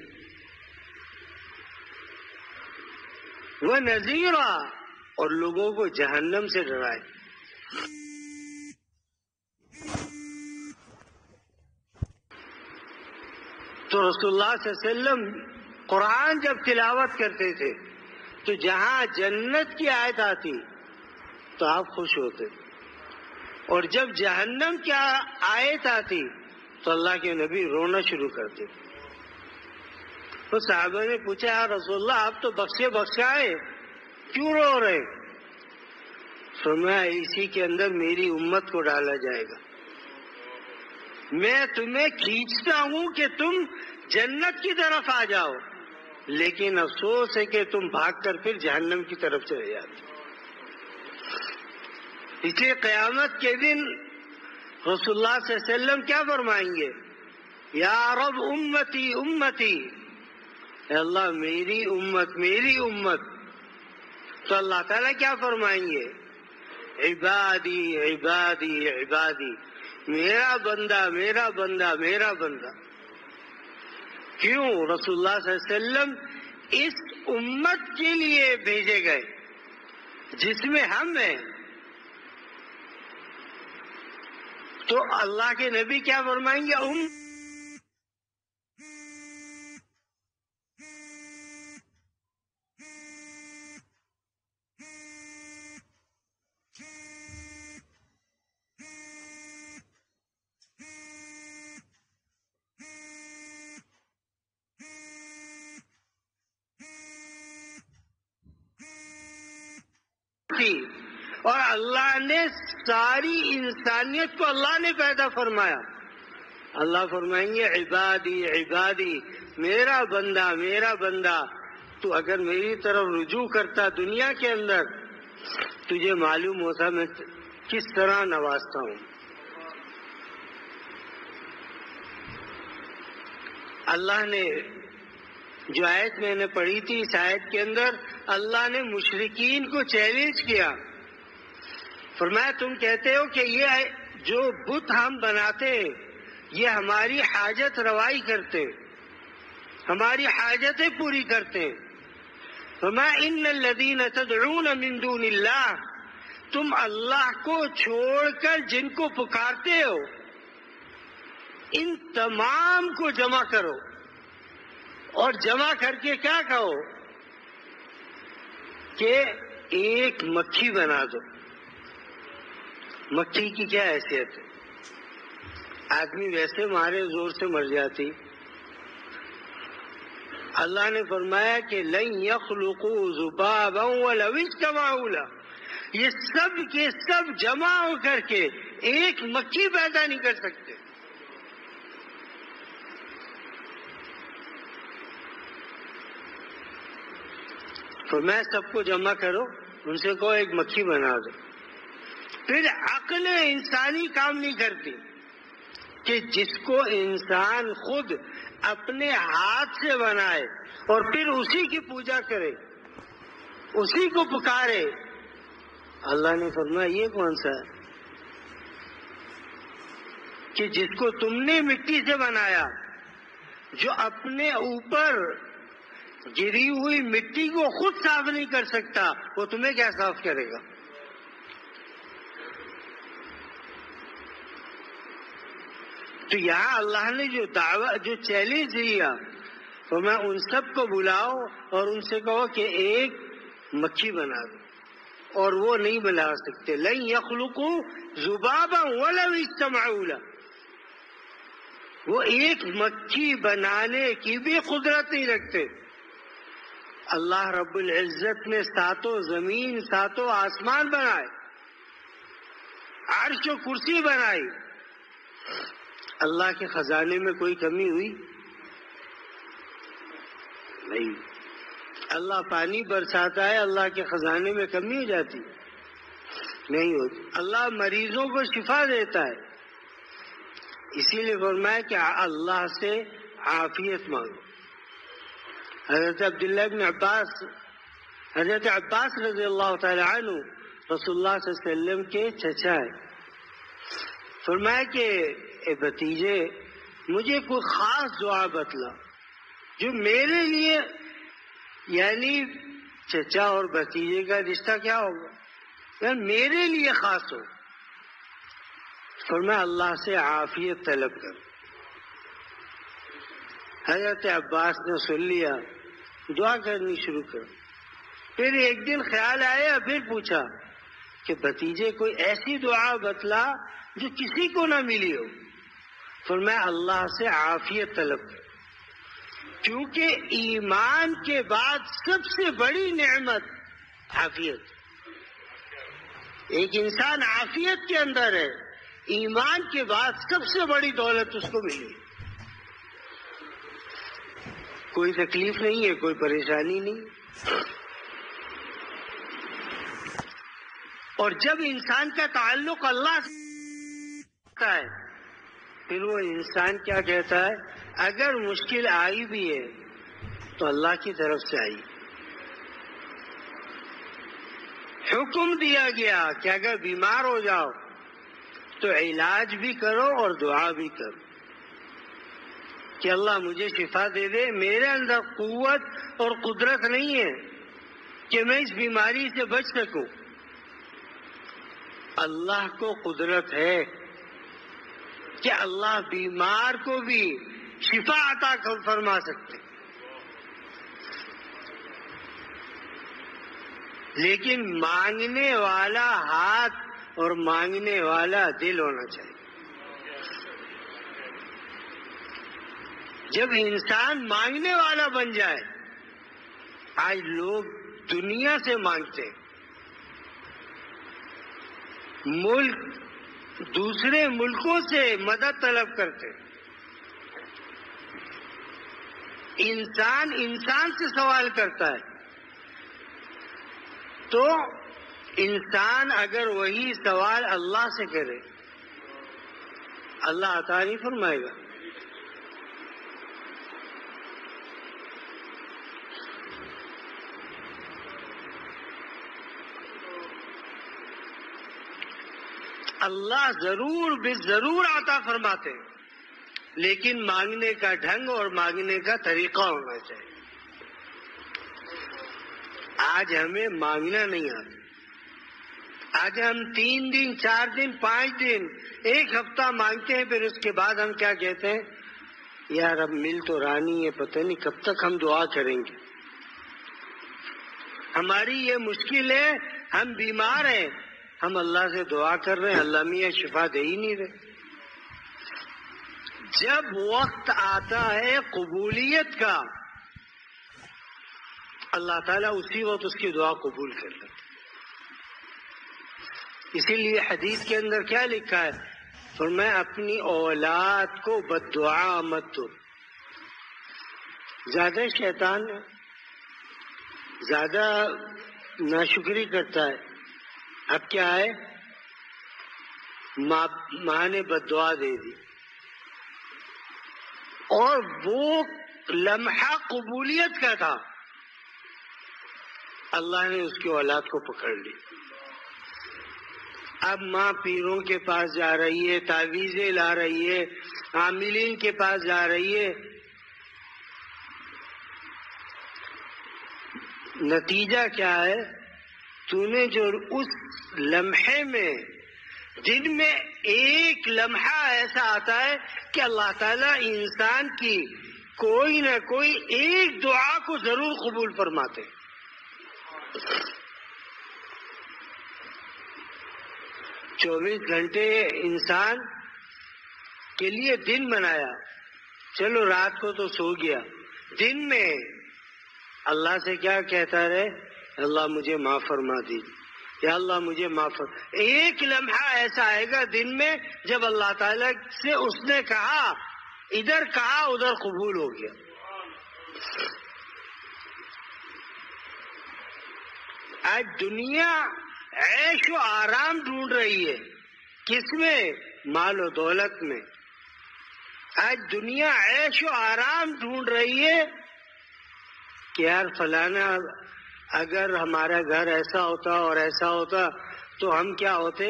[SPEAKER 1] وہ نذیرا، اور لوگوں کو جہنم سے ڈرائے. تو رسول اللہ صلی اللہ علیہ وسلم قرآن جب تلاوت کرتے تھے تو جہاں جنت کی آیت آتی تو آپ خوش ہوتے، اور جب جہنم کی آیت آتی تو اللہ کے نبی رونا شروع کرتے. تو صحابہ نے پوچھا یا رسول اللہ آپ تو بخشے بخشائے کیوں رو رہے؟ فرمایا اسی کے اندر میری امت کو ڈالا جائے گا. میں تمہیں کھینچتا ہوں کہ تم جنت کی طرف آ جاؤ، لیکن افسوس ہے کہ تم بھاگ کر پھر جہنم کی طرف چلے جاتے. اس لیے قیامت کے دن رسول اللہ صلی اللہ علیہ وسلم کیا فرمائیں گے؟ یا رب امتی امتی، اے اللہ میری امت میری امت. تو اللہ تعالیٰ کیا فرمائیں گے؟ عبادی عبادی عبادی، میرا بندہ میرا بندہ میرا بندہ. کیوں؟ رسول اللہ صلی اللہ علیہ وسلم اس امت کے لیے بھیجے گئے جس میں ہم ہیں. تو اللہ کے نبی کیا فرمائیں گے؟ اور اللہ نے ساری انسانیت کو اللہ نے پیدا فرمایا. اللہ فرمائیں گے عبادی عبادی، میرا بندہ میرا بندہ. تو اگر میری طرف رجوع کرتا دنیا کے اندر، تجھے معلوم ہوتا میں کس طرح نوازتا ہوں. اللہ نے جو آیت میں نے پڑھی تھی، اس آیت کے اندر اللہ نے مشرکین کو چیلنج کیا. فرمایا تم کہتے ہو کہ یہ جو بت ہم بناتے یہ ہماری حاجت روائی کرتے، ہماری حاجتیں پوری کرتے. فرمایا ان الذین تدعون من دون اللہ، تم اللہ کو چھوڑ کر جن کو پکارتے ہو ان تمام کو جمع کرو، اور جمع کر کے کیا کہو کہ ایک مکھی بنا دو. مکھی کی کیا حیثیت ہے؟ آدمی ویسے مارے زور سے مر جاتی. اللہ نے فرمایا کہ لن یخلقوا ذبابا ولو اجتمعوا له، یہ سب کے سب جمع ہو کر کے ایک مکھی پیدا نہیں کر سکتے. تو میں سب کو جمع کرو، ان سے کہو ایک مکھی بنا دو. پھر عقل انسانی کام نہیں کرتی کہ جس کو انسان خود اپنے ہاتھ سے بنائے اور پھر اسی کی پوجا کرے، اسی کو پکارے. اللہ نے فرمایا یہ کون سا ہے کہ جس کو تم نے مٹی سے بنایا، جو اپنے اوپر گری ہوئی مٹی کو خود صاف نہیں کر سکتا، وہ تمہیں کیا صاف کرے گا؟ تو یہاں اللہ نے جو چیلنج دیا، تو میں ان سب کو بلاؤ اور ان سے کہو کہ ایک مکھی بنا دو، اور وہ نہیں بنا سکتے. لن یخلقوا ذبابا ولو اجتمعوا له، وہ ایک مکھی بنانے کی بھی قدرت نہیں رکھتے. اللہ رب العزت نے ساتوں زمین ساتوں آسمان بنائے، عرش و کرسی بنائی. اللہ کے خزانے میں کوئی کمی ہوئی؟ نہیں. اللہ پانی برساتا ہے، اللہ کے خزانے میں کمی ہو جاتی؟ نہیں ہوتی. اللہ مریضوں کو شفا دیتا ہے، اسی لیے فرمایا کہ اللہ سے عافیت مانگو. حضرت عبداللہ بن عباس، حضرت عباس رضی اللہ تعالی عنہ رسول اللہ صلی اللہ علیہ وسلم کے چچا ہے. فرمایا کہ اے بھتیجے، مجھے کوئی خاص دعا بتلا جو میرے لیے، یعنی چچا اور بھتیجے کا رشتہ کیا ہوگا، یعنی میرے لیے خاص ہو. فرمایا اللہ سے عافیت طلب کر. حضرت عباس نے سن لیا، دعا کرنی شروع کر. پھر ایک دن خیال آیا، پھر پوچھا کہ بھتیجے کوئی ایسی دعا بتلا جو کسی کو نہ ملی ہو. فرمایا اللہ سے عافیت طلب کر، کیونکہ ایمان کے بعد سب سے بڑی نعمت عافیت. ایک انسان عافیت کے اندر ہے، ایمان کے بعد سب سے بڑی دولت اس کو ملی. کوئی تکلیف نہیں ہے، کوئی پریشانی نہیں. اور جب انسان کا تعلق اللہ سے ہے، پھر وہ انسان کیا کہتا ہے، اگر مشکل آئی بھی ہے تو اللہ کی طرف سے آئی. حکم دیا گیا کہ اگر بیمار ہو جاؤ تو علاج بھی کرو اور دعا بھی کرو. کہ اللہ مجھے شفا دے دے، میرے اندر قوت اور قدرت نہیں ہے کہ میں اس بیماری سے بچ سکوں۔ اللہ کو قدرت ہے کہ اللہ بیمار کو بھی شفا عطا فرما سکتے، لیکن مانگنے والا ہاتھ اور مانگنے والا دل ہونا چاہیے۔ جب انسان مانگنے والا بن جائے، آج لوگ دنیا سے مانگتے ہیں، دوسرے ملکوں سے مدد طلب کرتے ہیں، انسان سے سوال کرتا ہے، تو انسان اگر وہی سوال اللہ سے کرے، اللہ عطا نہیں فرمائے گا۔ اللہ ضرور عطا فرماتے ہیں، لیکن مانگنے کا ڈھنگ اور مانگنے کا طریقہ ہونا چاہیے۔ آج ہمیں مانگنا نہیں آتا، آج ہم 3 دن 4 دن 5 دن 1 ہفتہ مانگتے ہیں، پھر اس کے بعد ہم کیا کہتے ہیں؟ یار اب مل تو رہا نہیں ہے، پتہ نہیں کب تک ہم دعا کریں گے۔ ہماری یہ مشکل ہے، ہم بیمار ہیں، ہم اللہ سے دعا کر رہے ہیں، اللہ میاں شفا دے ہی نہیں رہے۔ جب وقت آتا ہے قبولیت کا، اللہ تعالیٰ اسی وقت اس کی دعا قبول کر لیتا۔ اسی لیے حدیث کے اندر کیا لکھا ہے؟ فرمایا اپنی اولاد کو بد دعا مت دو۔ زیادہ شیطان ہے، زیادہ ناشکری کرتا ہے۔ اب کیا ہے؟ ماں نے بد دعا دے دی، اور وہ لمحہ قبولیت کا تھا، اللہ نے اس کی اولاد کو پکڑ لی۔ اب ماں پیروں کے پاس جا رہی ہے، تعویذیں لا رہی ہے، عاملین کے پاس جا رہی ہے، نتیجہ کیا ہے؟ تو نے جو اس لمحے میں، دن میں ایک لمحہ ایسا آتا ہے کہ اللہ تعالیٰ انسان کی کوئی نہ کوئی ایک دعا کو ضرور قبول فرماتے۔ 24 گھنٹے انسان کے لیے دن بنایا، چلو رات کو تو سو گیا، دن میں اللہ سے کیا کہتا رہے؟ اللہ مجھے معاف فرما دیجیے، یا اللہ مجھے معاف فرما۔ ایک لمحہ ایسا آئے گا دن میں جب اللہ تعالیٰ سے اس نے کہا، ادھر کہا ادھر قبول ہو گیا۔ آج دنیا عیش و آرام ڈھونڈ رہی ہے، کس میں؟ مال و دولت میں۔ آج دنیا عیش و آرام ڈھونڈ رہی ہے کہ یار فلانا اگر ہمارا گھر ایسا ہوتا اور ایسا ہوتا تو ہم کیا ہوتے؟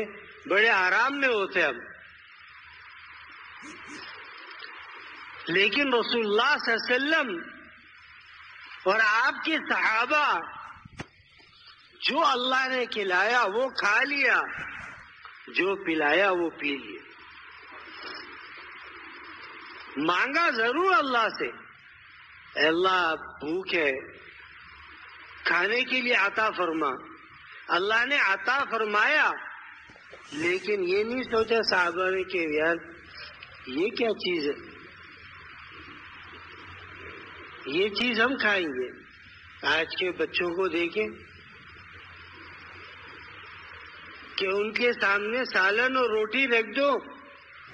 [SPEAKER 1] بڑے آرام میں ہوتے ہم۔ لیکن رسول اللہ صلی اللہ علیہ وسلم اور آپ کے صحابہ، جو اللہ نے کھلایا وہ کھا لیا، جو پلایا وہ پی لیا۔ مانگا ضرور اللہ سے، اے اللہ بھوک ہے، کھانے کے لیے عطا فرما۔ اللہ نے عطا فرمایا، لیکن یہ نہیں سوچا صحابہ نے کہ یار یہ کیا چیز ہے، یہ چیز ہم کھائیں گے۔ آج کے بچوں کو دیکھیں کہ ان کے سامنے سالن اور روٹی رکھ دو،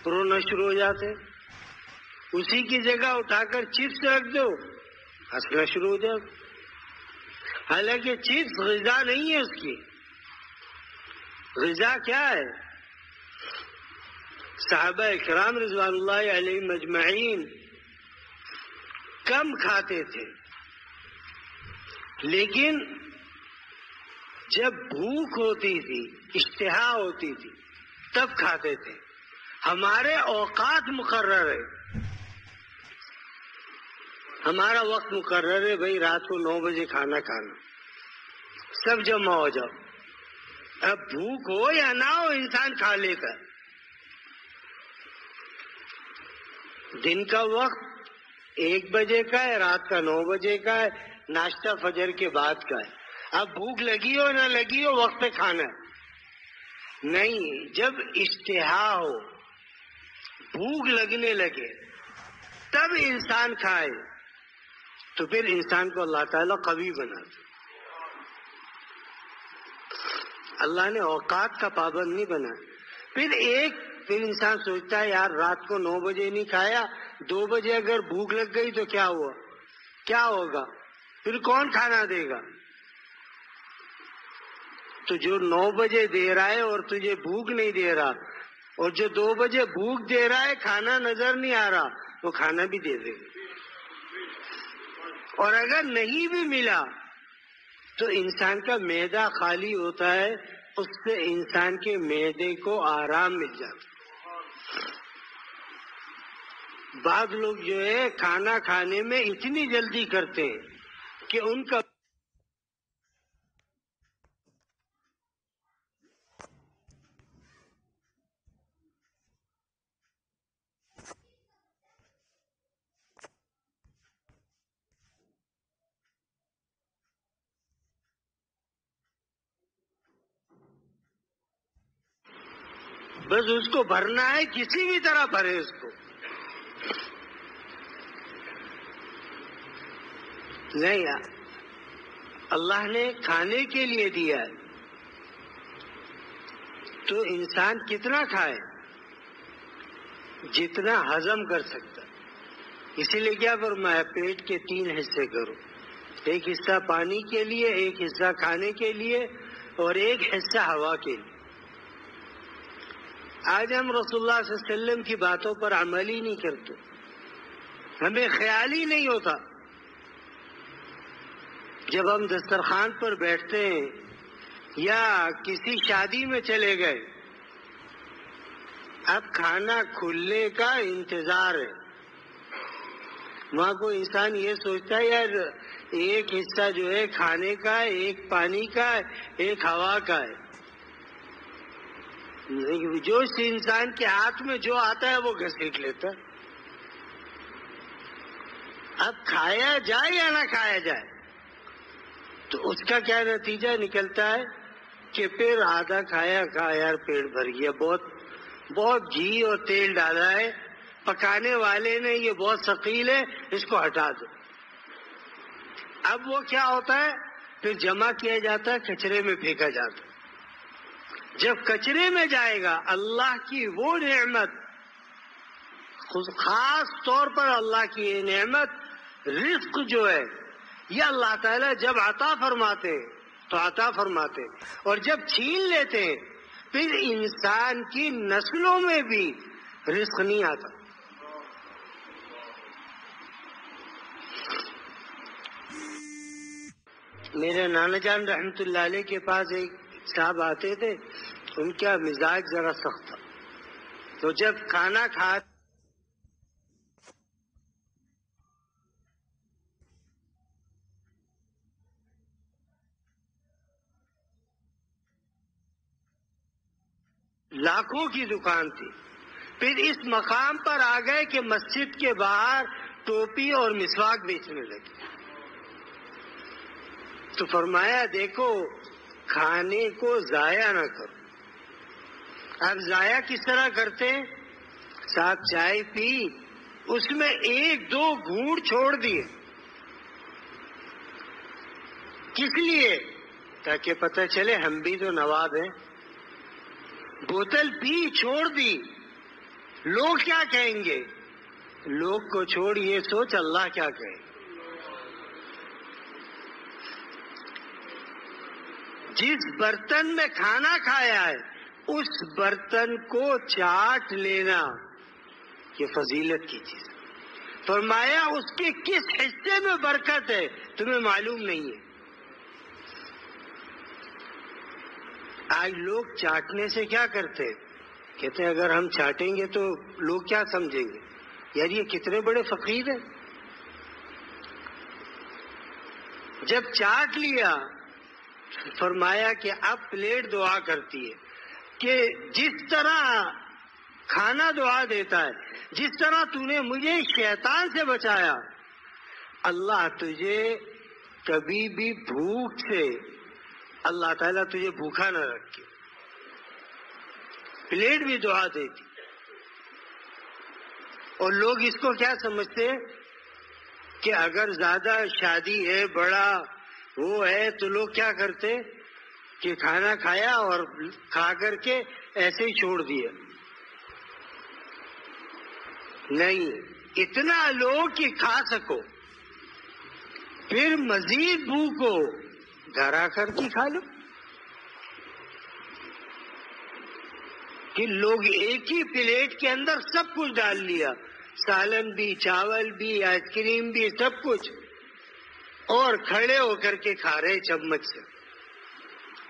[SPEAKER 1] رونا شروع ہو جاتے، اسی کی جگہ اٹھا کر چپس رکھ دو، ہنسنا شروع ہو جاتے۔ حالانکہ چپس غذا نہیں ہے، اس کی غذا کیا ہے؟ صحابہ اکرام رضوان اللہ علیہ مجمعین کم کھاتے تھے، لیکن جب بھوک ہوتی تھی، اشتہا ہوتی تھی، تب کھاتے تھے۔ ہمارے اوقات مقرر ہے، ہمارا وقت مقرر ہے بھائی رات کو 9 بجے کھانا کھانا، سب جمع ہو جاؤ. اب بھوک ہو یا نہ ہو انسان کھا لیتا. دن کا وقت 1 بجے کا ہے، رات کا 9 بجے کا ہے، ناشتہ فجر کے بعد کا ہے. اب بھوک لگی ہو نہ لگی ہو وقت پہ کھانا ہے. نہیں، جب اشتہا ہو، بھوک لگنے لگے تب انسان کھائے تو پھر انسان کو اللہ تعالیٰ قوی بناتا. اللہ نے اوقات کا پابند نہیں بنا. پھر انسان سوچتا ہے یار رات کو 9 بجے نہیں کھایا، 2 بجے اگر بھوک لگ گئی تو کیا ہوا، کیا ہوگا، پھر کون کھانا دے گا. تو جو 9 بجے دے رہا ہے اور تجھے بھوک نہیں دے رہا، اور جو 2 بجے بھوک دے رہا ہے کھانا نظر نہیں آ رہا، وہ کھانا بھی دے دے. اور اگر نہیں بھی ملا تو انسان کا معدہ خالی ہوتا ہے، اس سے انسان کے معدے کو آرام مل جاتا. بعض لوگ جو ہے کھانا کھانے میں اتنی جلدی کرتے ہیں کہ ان کا بس اس کو بھرنا ہے، کسی بھی طرح بھرے اس کو. نہیں، اللہ نے کھانے کے لیے دیا ہے تو انسان کتنا کھائے، جتنا ہضم کر سکتا. اسی لیے کیا فرمایا، پیٹ کے 3 حصے کرو، ایک حصہ پانی کے لیے، ایک حصہ کھانے کے لیے، اور ایک حصہ ہوا کے لیے. آج ہم رسول اللہ صلی اللہ علیہ وسلم کی باتوں پر عمل ہی نہیں کرتے، ہمیں خیال ہی نہیں ہوتا. جب ہم دسترخوان پر بیٹھتے ہیں یا کسی شادی میں چلے گئے، اب کھانا کھلنے کا انتظار ہے. وہاں کو انسان یہ سوچتا ہے یار ایک حصہ جو ہے کھانے کا ہے، ایک پانی کا ہے، ایک ہوا کا ہے. جو انسان کے ہاتھ میں جو آتا ہے وہ گھسیٹ لیتا ہے. اب کھایا جائے یا نہ کھایا جائے تو اس کا کیا نتیجہ نکلتا ہے کہ پھر آدھا کھایا کھا یار پیٹ بھر گیا، بہت گھی اور تیل ڈالا ہے، پکانے والے نے یہ بہت ثقیل ہے، اس کو ہٹا دو. اب وہ کیا ہوتا ہے، پھر جمع کیا جاتا ہے، کچرے میں پھینکا جاتا ہے. جب کچرے میں جائے گا اللہ کی وہ نعمت، خاص طور پر اللہ کی یہ نعمت رزق جو ہے، یہ اللہ تعالیٰ جب عطا فرماتے تو عطا فرماتے، اور جب چھین لیتے پھر انسان کی نسلوں میں بھی رزق نہیں آتا. میرے نانا جان رحمت اللہ علیہ کے پاس ایک صاحب آتے تھے، ان کا مزاج ذرا سخت تھا. تو جب کھانا کھا لاکھوں کی دکان تھی، پھر اس مقام پر آ گئے کہ مسجد کے باہر ٹوپی اور مسواک بیچنے لگے. تو فرمایا دیکھو کھانے کو ضائع نہ کرو. اب ضائع کس طرح کرتے ہیں، صاحب چائے پی، اس میں 1-2 گھونٹ چھوڑ دیے. کس لیے، تاکہ پتہ چلے ہم بھی تو نواب ہیں. بوتل پی چھوڑ دی، لوگ کیا کہیں گے، لوگ کو چھوڑ یہ سوچ اللہ کیا کہے. جس برتن میں کھانا کھایا ہے اس برتن کو چاٹ لینا یہ فضیلت کی چیز. فرمایا اس کے کس حصے میں برکت ہے تمہیں معلوم نہیں ہے. آج لوگ چاٹنے سے کیا کرتے ہیں، کہتے ہیں اگر ہم چاٹیں گے تو لوگ کیا سمجھیں گے، یار یہ کتنے بڑے فقیر ہیں. جب چاٹ لیا فرمایا کہ اب پلیٹ دعا کرتی ہے کہ جس طرح کھانا دعا دیتا ہے، جس طرح تو نے مجھے شیطان سے بچایا، اللہ تجھے کبھی بھی بھوک سے اللہ تعالیٰ تجھے بھوکا نہ رکھے۔ پلیٹ بھی دعا دیتی۔ اور لوگ اس کو کیا سمجھتے کہ اگر زیادہ شادی ہے، بڑا وہ ہے، تو لوگ کیا کرتے کہ کھانا کھایا اور کھا کر کے ایسے ہی چھوڑ دیا۔ نہیں، اتنا لو کہ کھا سکو، پھر مزید بھوکو گھر آ کر کے کھا لو۔ کہ لوگ ایک ہی پلیٹ کے اندر سب کچھ ڈال لیا، سالن بھی، چاول بھی، آئس کریم بھی، سب کچھ، اور کھڑے ہو کر کے کھا رہے چمچ سے۔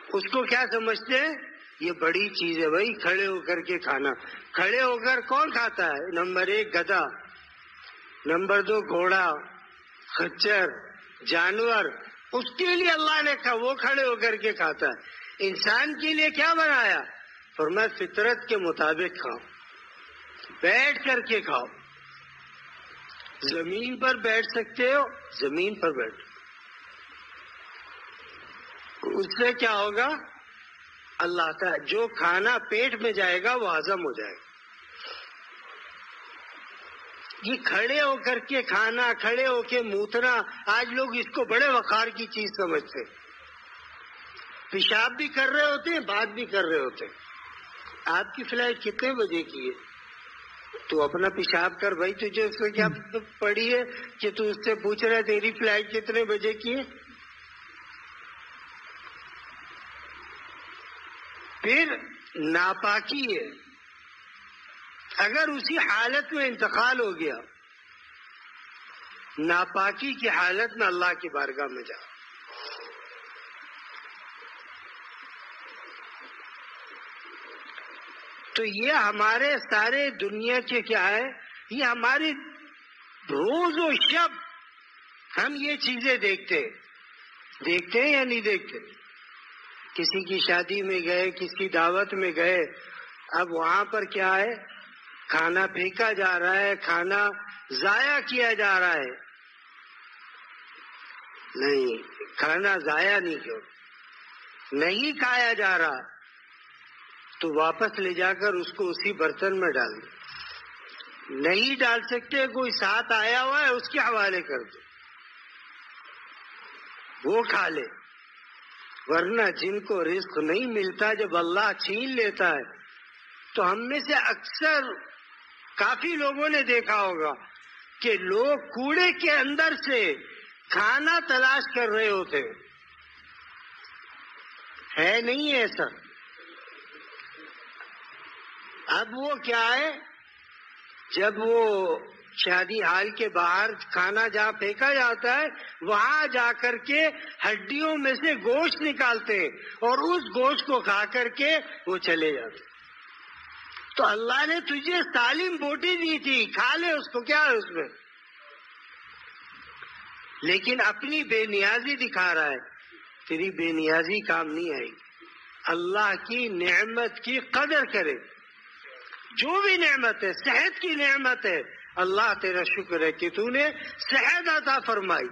[SPEAKER 1] اس کو کیا سمجھتے ہیں؟ یہ بڑی چیز ہے بھائی، کھڑے ہو کر کے کھانا۔ کھڑے ہو کر کون کھاتا ہے؟ نمبر 1 گدھا، نمبر 2 گھوڑا، خچر، جانور۔ اس کے لیے اللہ نے کہا وہ کھڑے ہو کر کے کھاتا ہے۔ انسان کے لیے کیا بنایا؟ فرمایا فطرت کے مطابق کھاؤ، بیٹھ کر کے کھاؤ۔ زمین پر بیٹھ سکتے ہو، زمین پر بیٹھو۔ اس سے کیا ہوگا؟ اللہ تعالیٰ جو کھانا پیٹ میں جائے گا وہ ہضم ہو جائے گا۔ یہ کھڑے ہو کر کے کھانا، کھڑے ہو کے موتنا، آج لوگ اس کو بڑے وقار کی چیز سمجھتے۔ پیشاب بھی کر رہے ہوتے ہیں، بات بھی کر رہے ہوتے ہیں۔ آپ کی فلائٹ کتنے بجے کی ہے؟ تو اپنا پیشاب کر بھائی، تجھے اس میں کیا پڑی ہے کہ تو اس سے پوچھ رہا ہے تیری فلائٹ کتنے بجے کی ہے؟ پھر ناپاکی ہے، اگر اسی حالت میں انتقال ہو گیا، ناپاکی کی حالت میں اللہ کی بارگاہ میں جا۔ تو یہ ہمارے سارے دنیا کے کیا ہے؟ یہ ہماری روز و شب ہم یہ چیزیں دیکھتے ہیں یا نہیں دیکھتے؟ کسی کی شادی میں گئے، کسی کی دعوت میں گئے، اب وہاں پر کیا ہے؟ کھانا پھینکا جا رہا ہے، کھانا ضائع کیا جا رہا ہے۔ نہیں، کھانا ضائع نہیں کھایا جا رہا، تو واپس لے جا کر اس کو اسی برتن میں ڈال دو۔ نہیں ڈال سکتے، کوئی ساتھ آیا ہوا ہے اس کے حوالے کر دو، وہ کھا لے۔ ورنہ جن کو رزق نہیں ملتا، جب اللہ چھین لیتا ہے، تو ہم میں سے اکثر کافی لوگوں نے دیکھا ہوگا کہ لوگ کوڑے کے اندر سے کھانا تلاش کر رہے ہوتے ہیں، نہیں ایسا؟ اب وہ کیا ہے؟ جب وہ شادی ہال کے باہر کھانا جہاں پھینکا جاتا ہے، وہاں جا کر کے ہڈیوں میں سے گوشت نکالتے ہیں اور اس گوشت کو کھا کر کے وہ چلے جاتے۔ تو اللہ نے تجھے سالم بوٹی دی تھی، کھا لے اس کو، کیا ہے اس میں؟ لیکن اپنی بے نیازی دکھا رہا ہے، تیری بے نیازی کام نہیں آئے گی۔ اللہ کی نعمت کی قدر کرے، جو بھی نعمت ہے، صحت کی نعمت ہے، اللہ تیرا شکر ہے کہ تو نے صحت عطا فرمائی،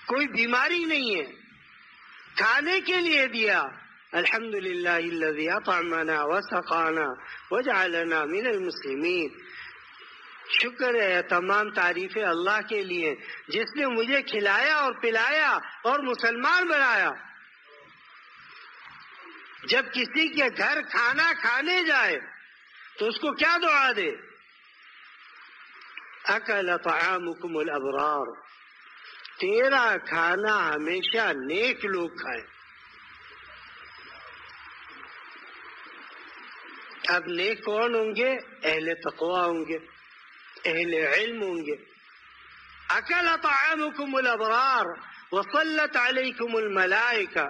[SPEAKER 1] کوئی بیماری نہیں ہے، کھانے کے لیے دیا۔ الحمدللہ الذی اطعمنا وسقانا وجعلنا من المسلمین۔ شکر ہے، تمام تعریفیں اللہ کے لیے جس نے مجھے کھلایا اور پلایا اور مسلمان بنایا۔ جب کسی کے گھر کھانا کھانے جائے تو اس کو کیا دعا دے؟ اکل طعامکم الابرار، تیرا کھانا ہمیشہ نیک لوگ کھائیں۔ اب نیک کون ہوں گے؟ اہل تقوی ہوں گے، اہل علم ہوں گے۔ اکل طعامکم الابرار وصلت علیکم الملائکہ،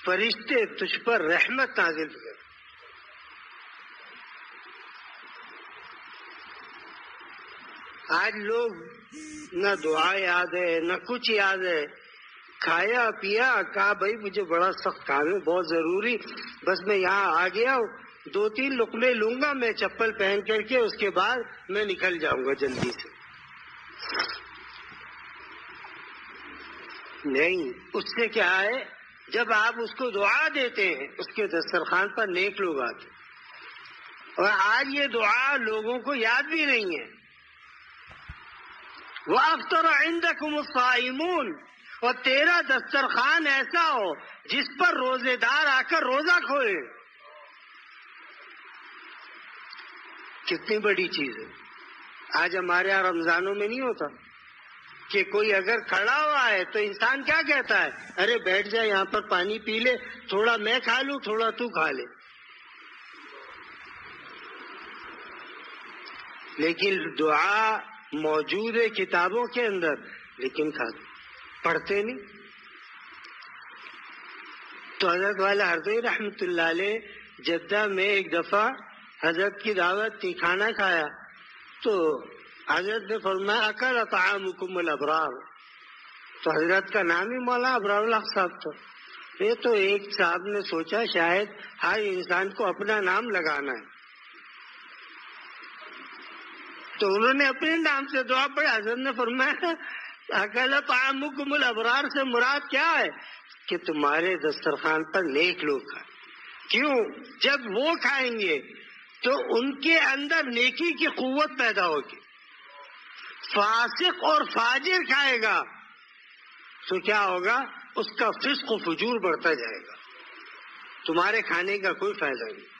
[SPEAKER 1] فرشتے تجھ پر رحمت نازل ہوئے۔ آج لوگ نہ دعا یاد ہے، نہ کچھ یاد ہے، کھایا پیا, کہا بھائی مجھے بڑا سخت کام ہے, بہت ضروری, بس میں یہاں آ گیا ہوں, 2-3 لقمے لوں گا میں چپل پہن کر کے, اس کے بعد میں نکل جاؤں گا جلدی سے. نہیں, اس سے کیا ہے, جب آپ اس کو دعا دیتے ہیں اس کے دسترخوان پر نیک لوگ آتے, اور آج یہ دعا لوگوں کو یاد بھی نہیں ہے. وَأَفْطَرَ عِنْدَكُمُ الصَّائِمُونَ, اور تیرا دسترخوان ایسا ہو جس پر روزے دار آ کر روزہ کھولے. کتنی بڑی چیز ہے. آج ہمارے یہاں رمضانوں میں نہیں ہوتا کہ کوئی اگر کھڑا ہوا ہے تو انسان کیا کہتا ہے, ارے بیٹھ جائے یہاں پر پانی پی لے, تھوڑا میں کھا لوں تھوڑا تو کھا لے. لیکن دعا موجود ہے کتابوں کے اندر, لیکن پڑھتے نہیں. تو حضرت والا ہردوئی رحمت اللہ علیہ جدہ میں ایک دفعہ حضرت کی دعوت تھی, کھانا کھایا تو حضرت نے فرمایا اکل طعامکم الابرار. تو حضرت کا نام ہی مولانا ابرار الحق صاحب تھا. یہ تو ایک صاحب نے سوچا شاید ہر انسان کو اپنا نام لگانا ہے, تو انہوں نے اپنے نام سے دعا پڑھی. حضرت نے فرمایا اکل طعامکم الابرار سے مراد کیا ہے کہ تمہارے دسترخوان پر نیک لوگ کھائیں. کیوں؟ جب وہ کھائیں گے تو ان کے اندر نیکی کی قوت پیدا ہوگی. فاسق اور فاجر کھائے گا تو کیا ہوگا, اس کا فسق و فجور بڑھتا جائے گا, تمہارے کھانے کا کوئی فائدہ نہیں.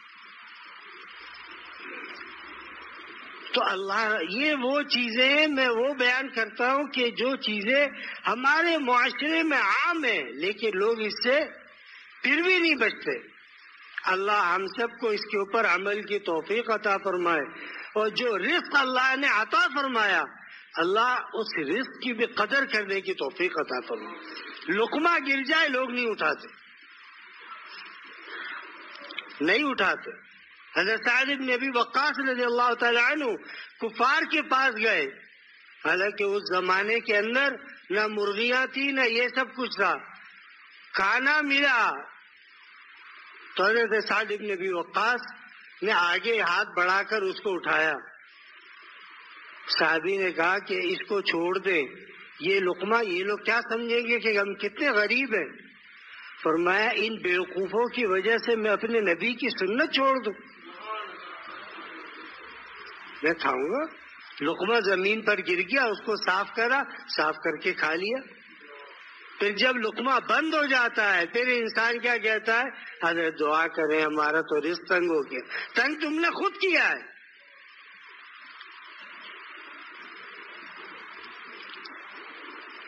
[SPEAKER 1] تو اللہ, یہ وہ چیزیں میں وہ بیان کرتا ہوں کہ جو چیزیں ہمارے معاشرے میں عام ہیں لیکن لوگ اس سے پھر بھی نہیں بچتے. اللہ ہم سب کو اس کے اوپر عمل کی توفیق عطا فرمائے, اور جو رزق اللہ نے عطا فرمایا اللہ اس رزق کی بھی قدر کرنے کی توفیق عطا فرمائے. لقمہ گر جائے لوگ نہیں اٹھاتے, نہیں اٹھاتے. حضرت سعد بن ابی وقاص رضی اللہ تعالی عنہ کفار کے پاس گئے, حالانکہ اس زمانے کے اندر نہ مرغیاں تھی نہ یہ سب کچھ تھا, کھانا ملا. تو حضرت سعد بن ابی وقاص نے آگے ہاتھ بڑھا کر اس کو اٹھایا. صحابی نے کہا کہ اس کو چھوڑ دیں, یہ لقمہ یہ لوگ کیا سمجھیں گے کہ ہم کتنے غریب ہیں. فرمایا ان بیوقوفوں کی وجہ سے میں اپنے نبی کی سنت چھوڑ دوں, میں کھاؤں گا. لقمہ زمین پر گر گیا, اس کو صاف کرا, صاف کر کے کھا لیا. پھر جب لقمہ بند ہو جاتا ہے پھر انسان کیا کہتا ہے, حضرت دعا کریں ہمارا تو رزق تنگ ہو گیا. تنگ تم نے خود کیا ہے.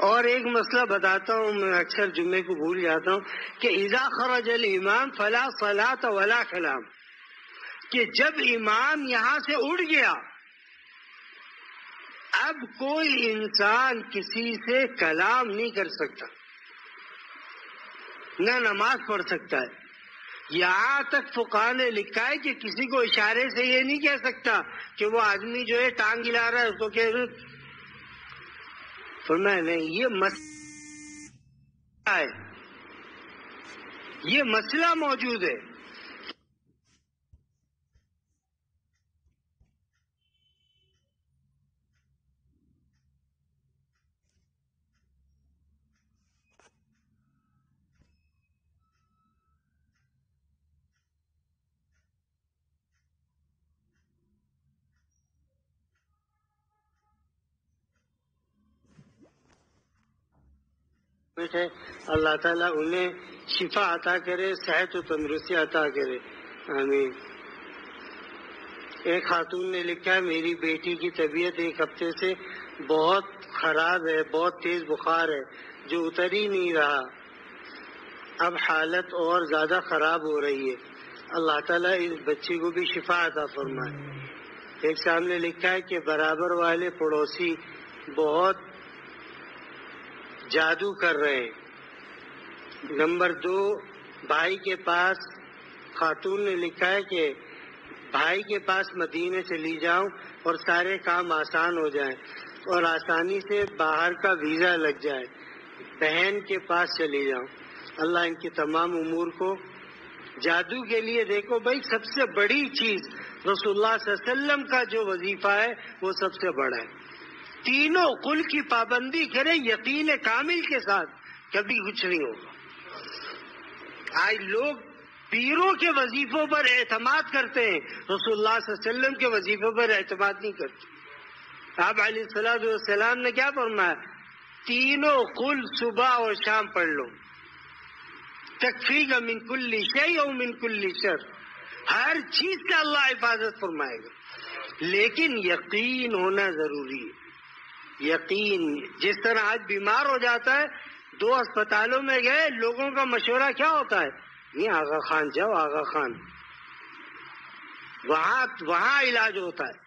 [SPEAKER 1] اور ایک مسئلہ بتاتا ہوں, میں اکثر جمعے کو بھول جاتا ہوں, کہ اذا خرج الامام فلا صلاۃ ولا کلام, کہ جب امام یہاں سے اٹھ گیا اب کوئی انسان کسی سے کلام نہیں کر سکتا, نہ نماز پڑھ سکتا ہے. یہاں تک فقہاء نے لکھا ہے کہ کسی کو اشارے سے یہ نہیں کہہ سکتا کہ وہ آدمی جو ہے ٹانگ ہلا رہا ہے اس کو کہہ فرمایا نہیں, یہ مسئلہ ہے, یہ مسئلہ موجود ہے. اللہ تعالیٰ انہیں شفا عطا کرے, صحت و تندرستی عطا کرے, آمین. ایک خاتون نے لکھا ہے میری بیٹی کی طبیعت 1 ہفتے سے بہت خراب ہے, بہت تیز بخار ہے جو اتر ہی نہیں رہا, اب حالت اور زیادہ خراب ہو رہی ہے. اللہ تعالیٰ اس بچی کو بھی شفا عطا فرمائے. ایک سامنے لکھا ہے کہ برابر والے پڑوسی بہت جادو کر رہے ہیں. نمبر 2, بھائی کے پاس خاتون نے لکھا ہے کہ بھائی کے پاس مدینے چلی جاؤں اور سارے کام آسان ہو جائیں اور آسانی سے باہر کا ویزا لگ جائے. بہن کے پاس چلی جاؤں، اللہ ان کی تمام امور کو جادو کے لیے دیکھو بھائی سب سے بڑی چیز رسول اللہ صلی اللہ علیہ وسلم کا جو وظیفہ ہے وہ سب سے بڑا ہے. تینوں قل کی پابندی کرے یقین کامل کے ساتھ، کبھی کچھ نہیں ہوگا. آج لوگ پیروں کے وظیفوں پر اعتماد کرتے ہیں، رسول اللہ صلی اللہ علیہ وسلم کے وظیفوں پر اعتماد نہیں کرتے. آپ علیہ الصلوۃ والسلام نے کیا فرمایا؟ تینوں قل صبح اور شام پڑھ لو، تکفیک من کل شیء و من کل شر، ہر چیز کا اللہ حفاظت فرمائے گا. لیکن یقین ہونا ضروری ہے. یقین، جس طرح آج بیمار ہو جاتا ہے، 2 اسپتالوں میں گئے، لوگوں کا مشورہ کیا ہوتا ہے؟ نہیں آغا خان جاؤ، آغا خان، وہاں علاج ہوتا ہے،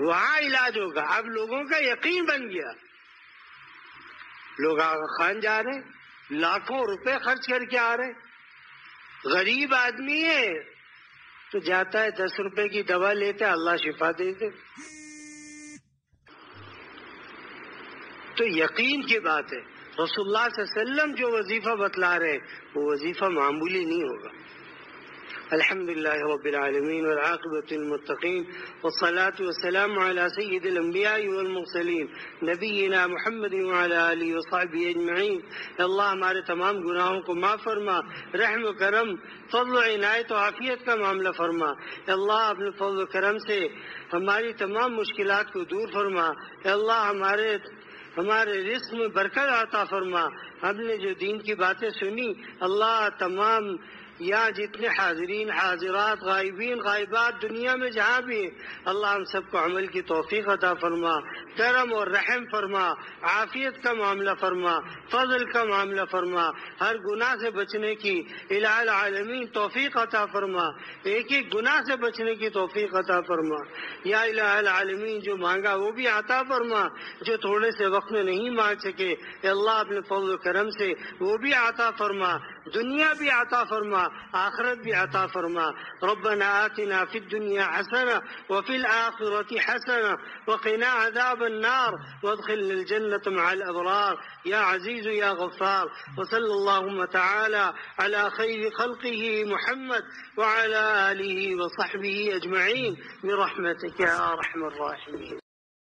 [SPEAKER 1] وہاں علاج ہوگا. اب لوگوں کا یقین بن گیا، لوگ آغا خان جا رہے ہیں، لاکھوں روپے خرچ کر کے آ رہے ہیں. غریب آدمی ہے تو جاتا ہے 10 روپے کی دوا لیتا ہے، اللہ شفا دے دے. تو یقین کی بات ہے. رسول اللہ صلی اللہ علیہ وسلم جو وظیفہ بتلا رہے ہیں وہ وظیفہ معمولی نہیں ہوگا. الحمدللہ رب العالمین والعاقبۃ للمتقین والصلاة والسلام علی سید الانبیاء والمرسلین نبینا محمد وعلی آلہ وصحبہ اجمعین. اللہ ہمارے تمام گناہوں کو معاف فرما، رحم و کرم، فضل و عنایت و عافیت کا معاملہ فرما. اللہ اپنے فضل و کرم سے ہماری تمام مشکلات کو دور فرما. اللہ ہمارے رزق میں برکت عطا فرما. ہم نے جو دین کی باتیں سنی، اللہ تمام یہاں جتنے حاضرین حاضرات غائبین غائبات دنیا میں جہاں بھی ہیں، اللہ ہم سب کو عمل کی توفیق عطا فرما، کرم اور رحم فرما، عافیت کا معاملہ فرما، فضل کا معاملہ فرما، ہر گناہ سے بچنے کی الہ العالمین توفیق عطا فرما، ایک ایک گناہ سے بچنے کی توفیق عطا فرما. یا الہ العالمین جو مانگا وہ بھی عطا فرما، جو تھوڑے سے وقت میں نہیں مانگ سکے اللہ اپنے فضل و کرم سے وہ بھی عطا فرما، دنیا بھی عطا فرما، آخرت بھی عطا فرما. ربنا آتنا فی الدنیا حسنہ وفی الآخرۃ حسنہ وقنا عذاب النار وادخلنا الجنة مع الأبرار یا عزیز یا غفار. وصلی اللہم تعالی علی خیر خلقہ محمد وعلی آلہ وصحبہ اجمعین برحمتک یا ارحم الراحمین.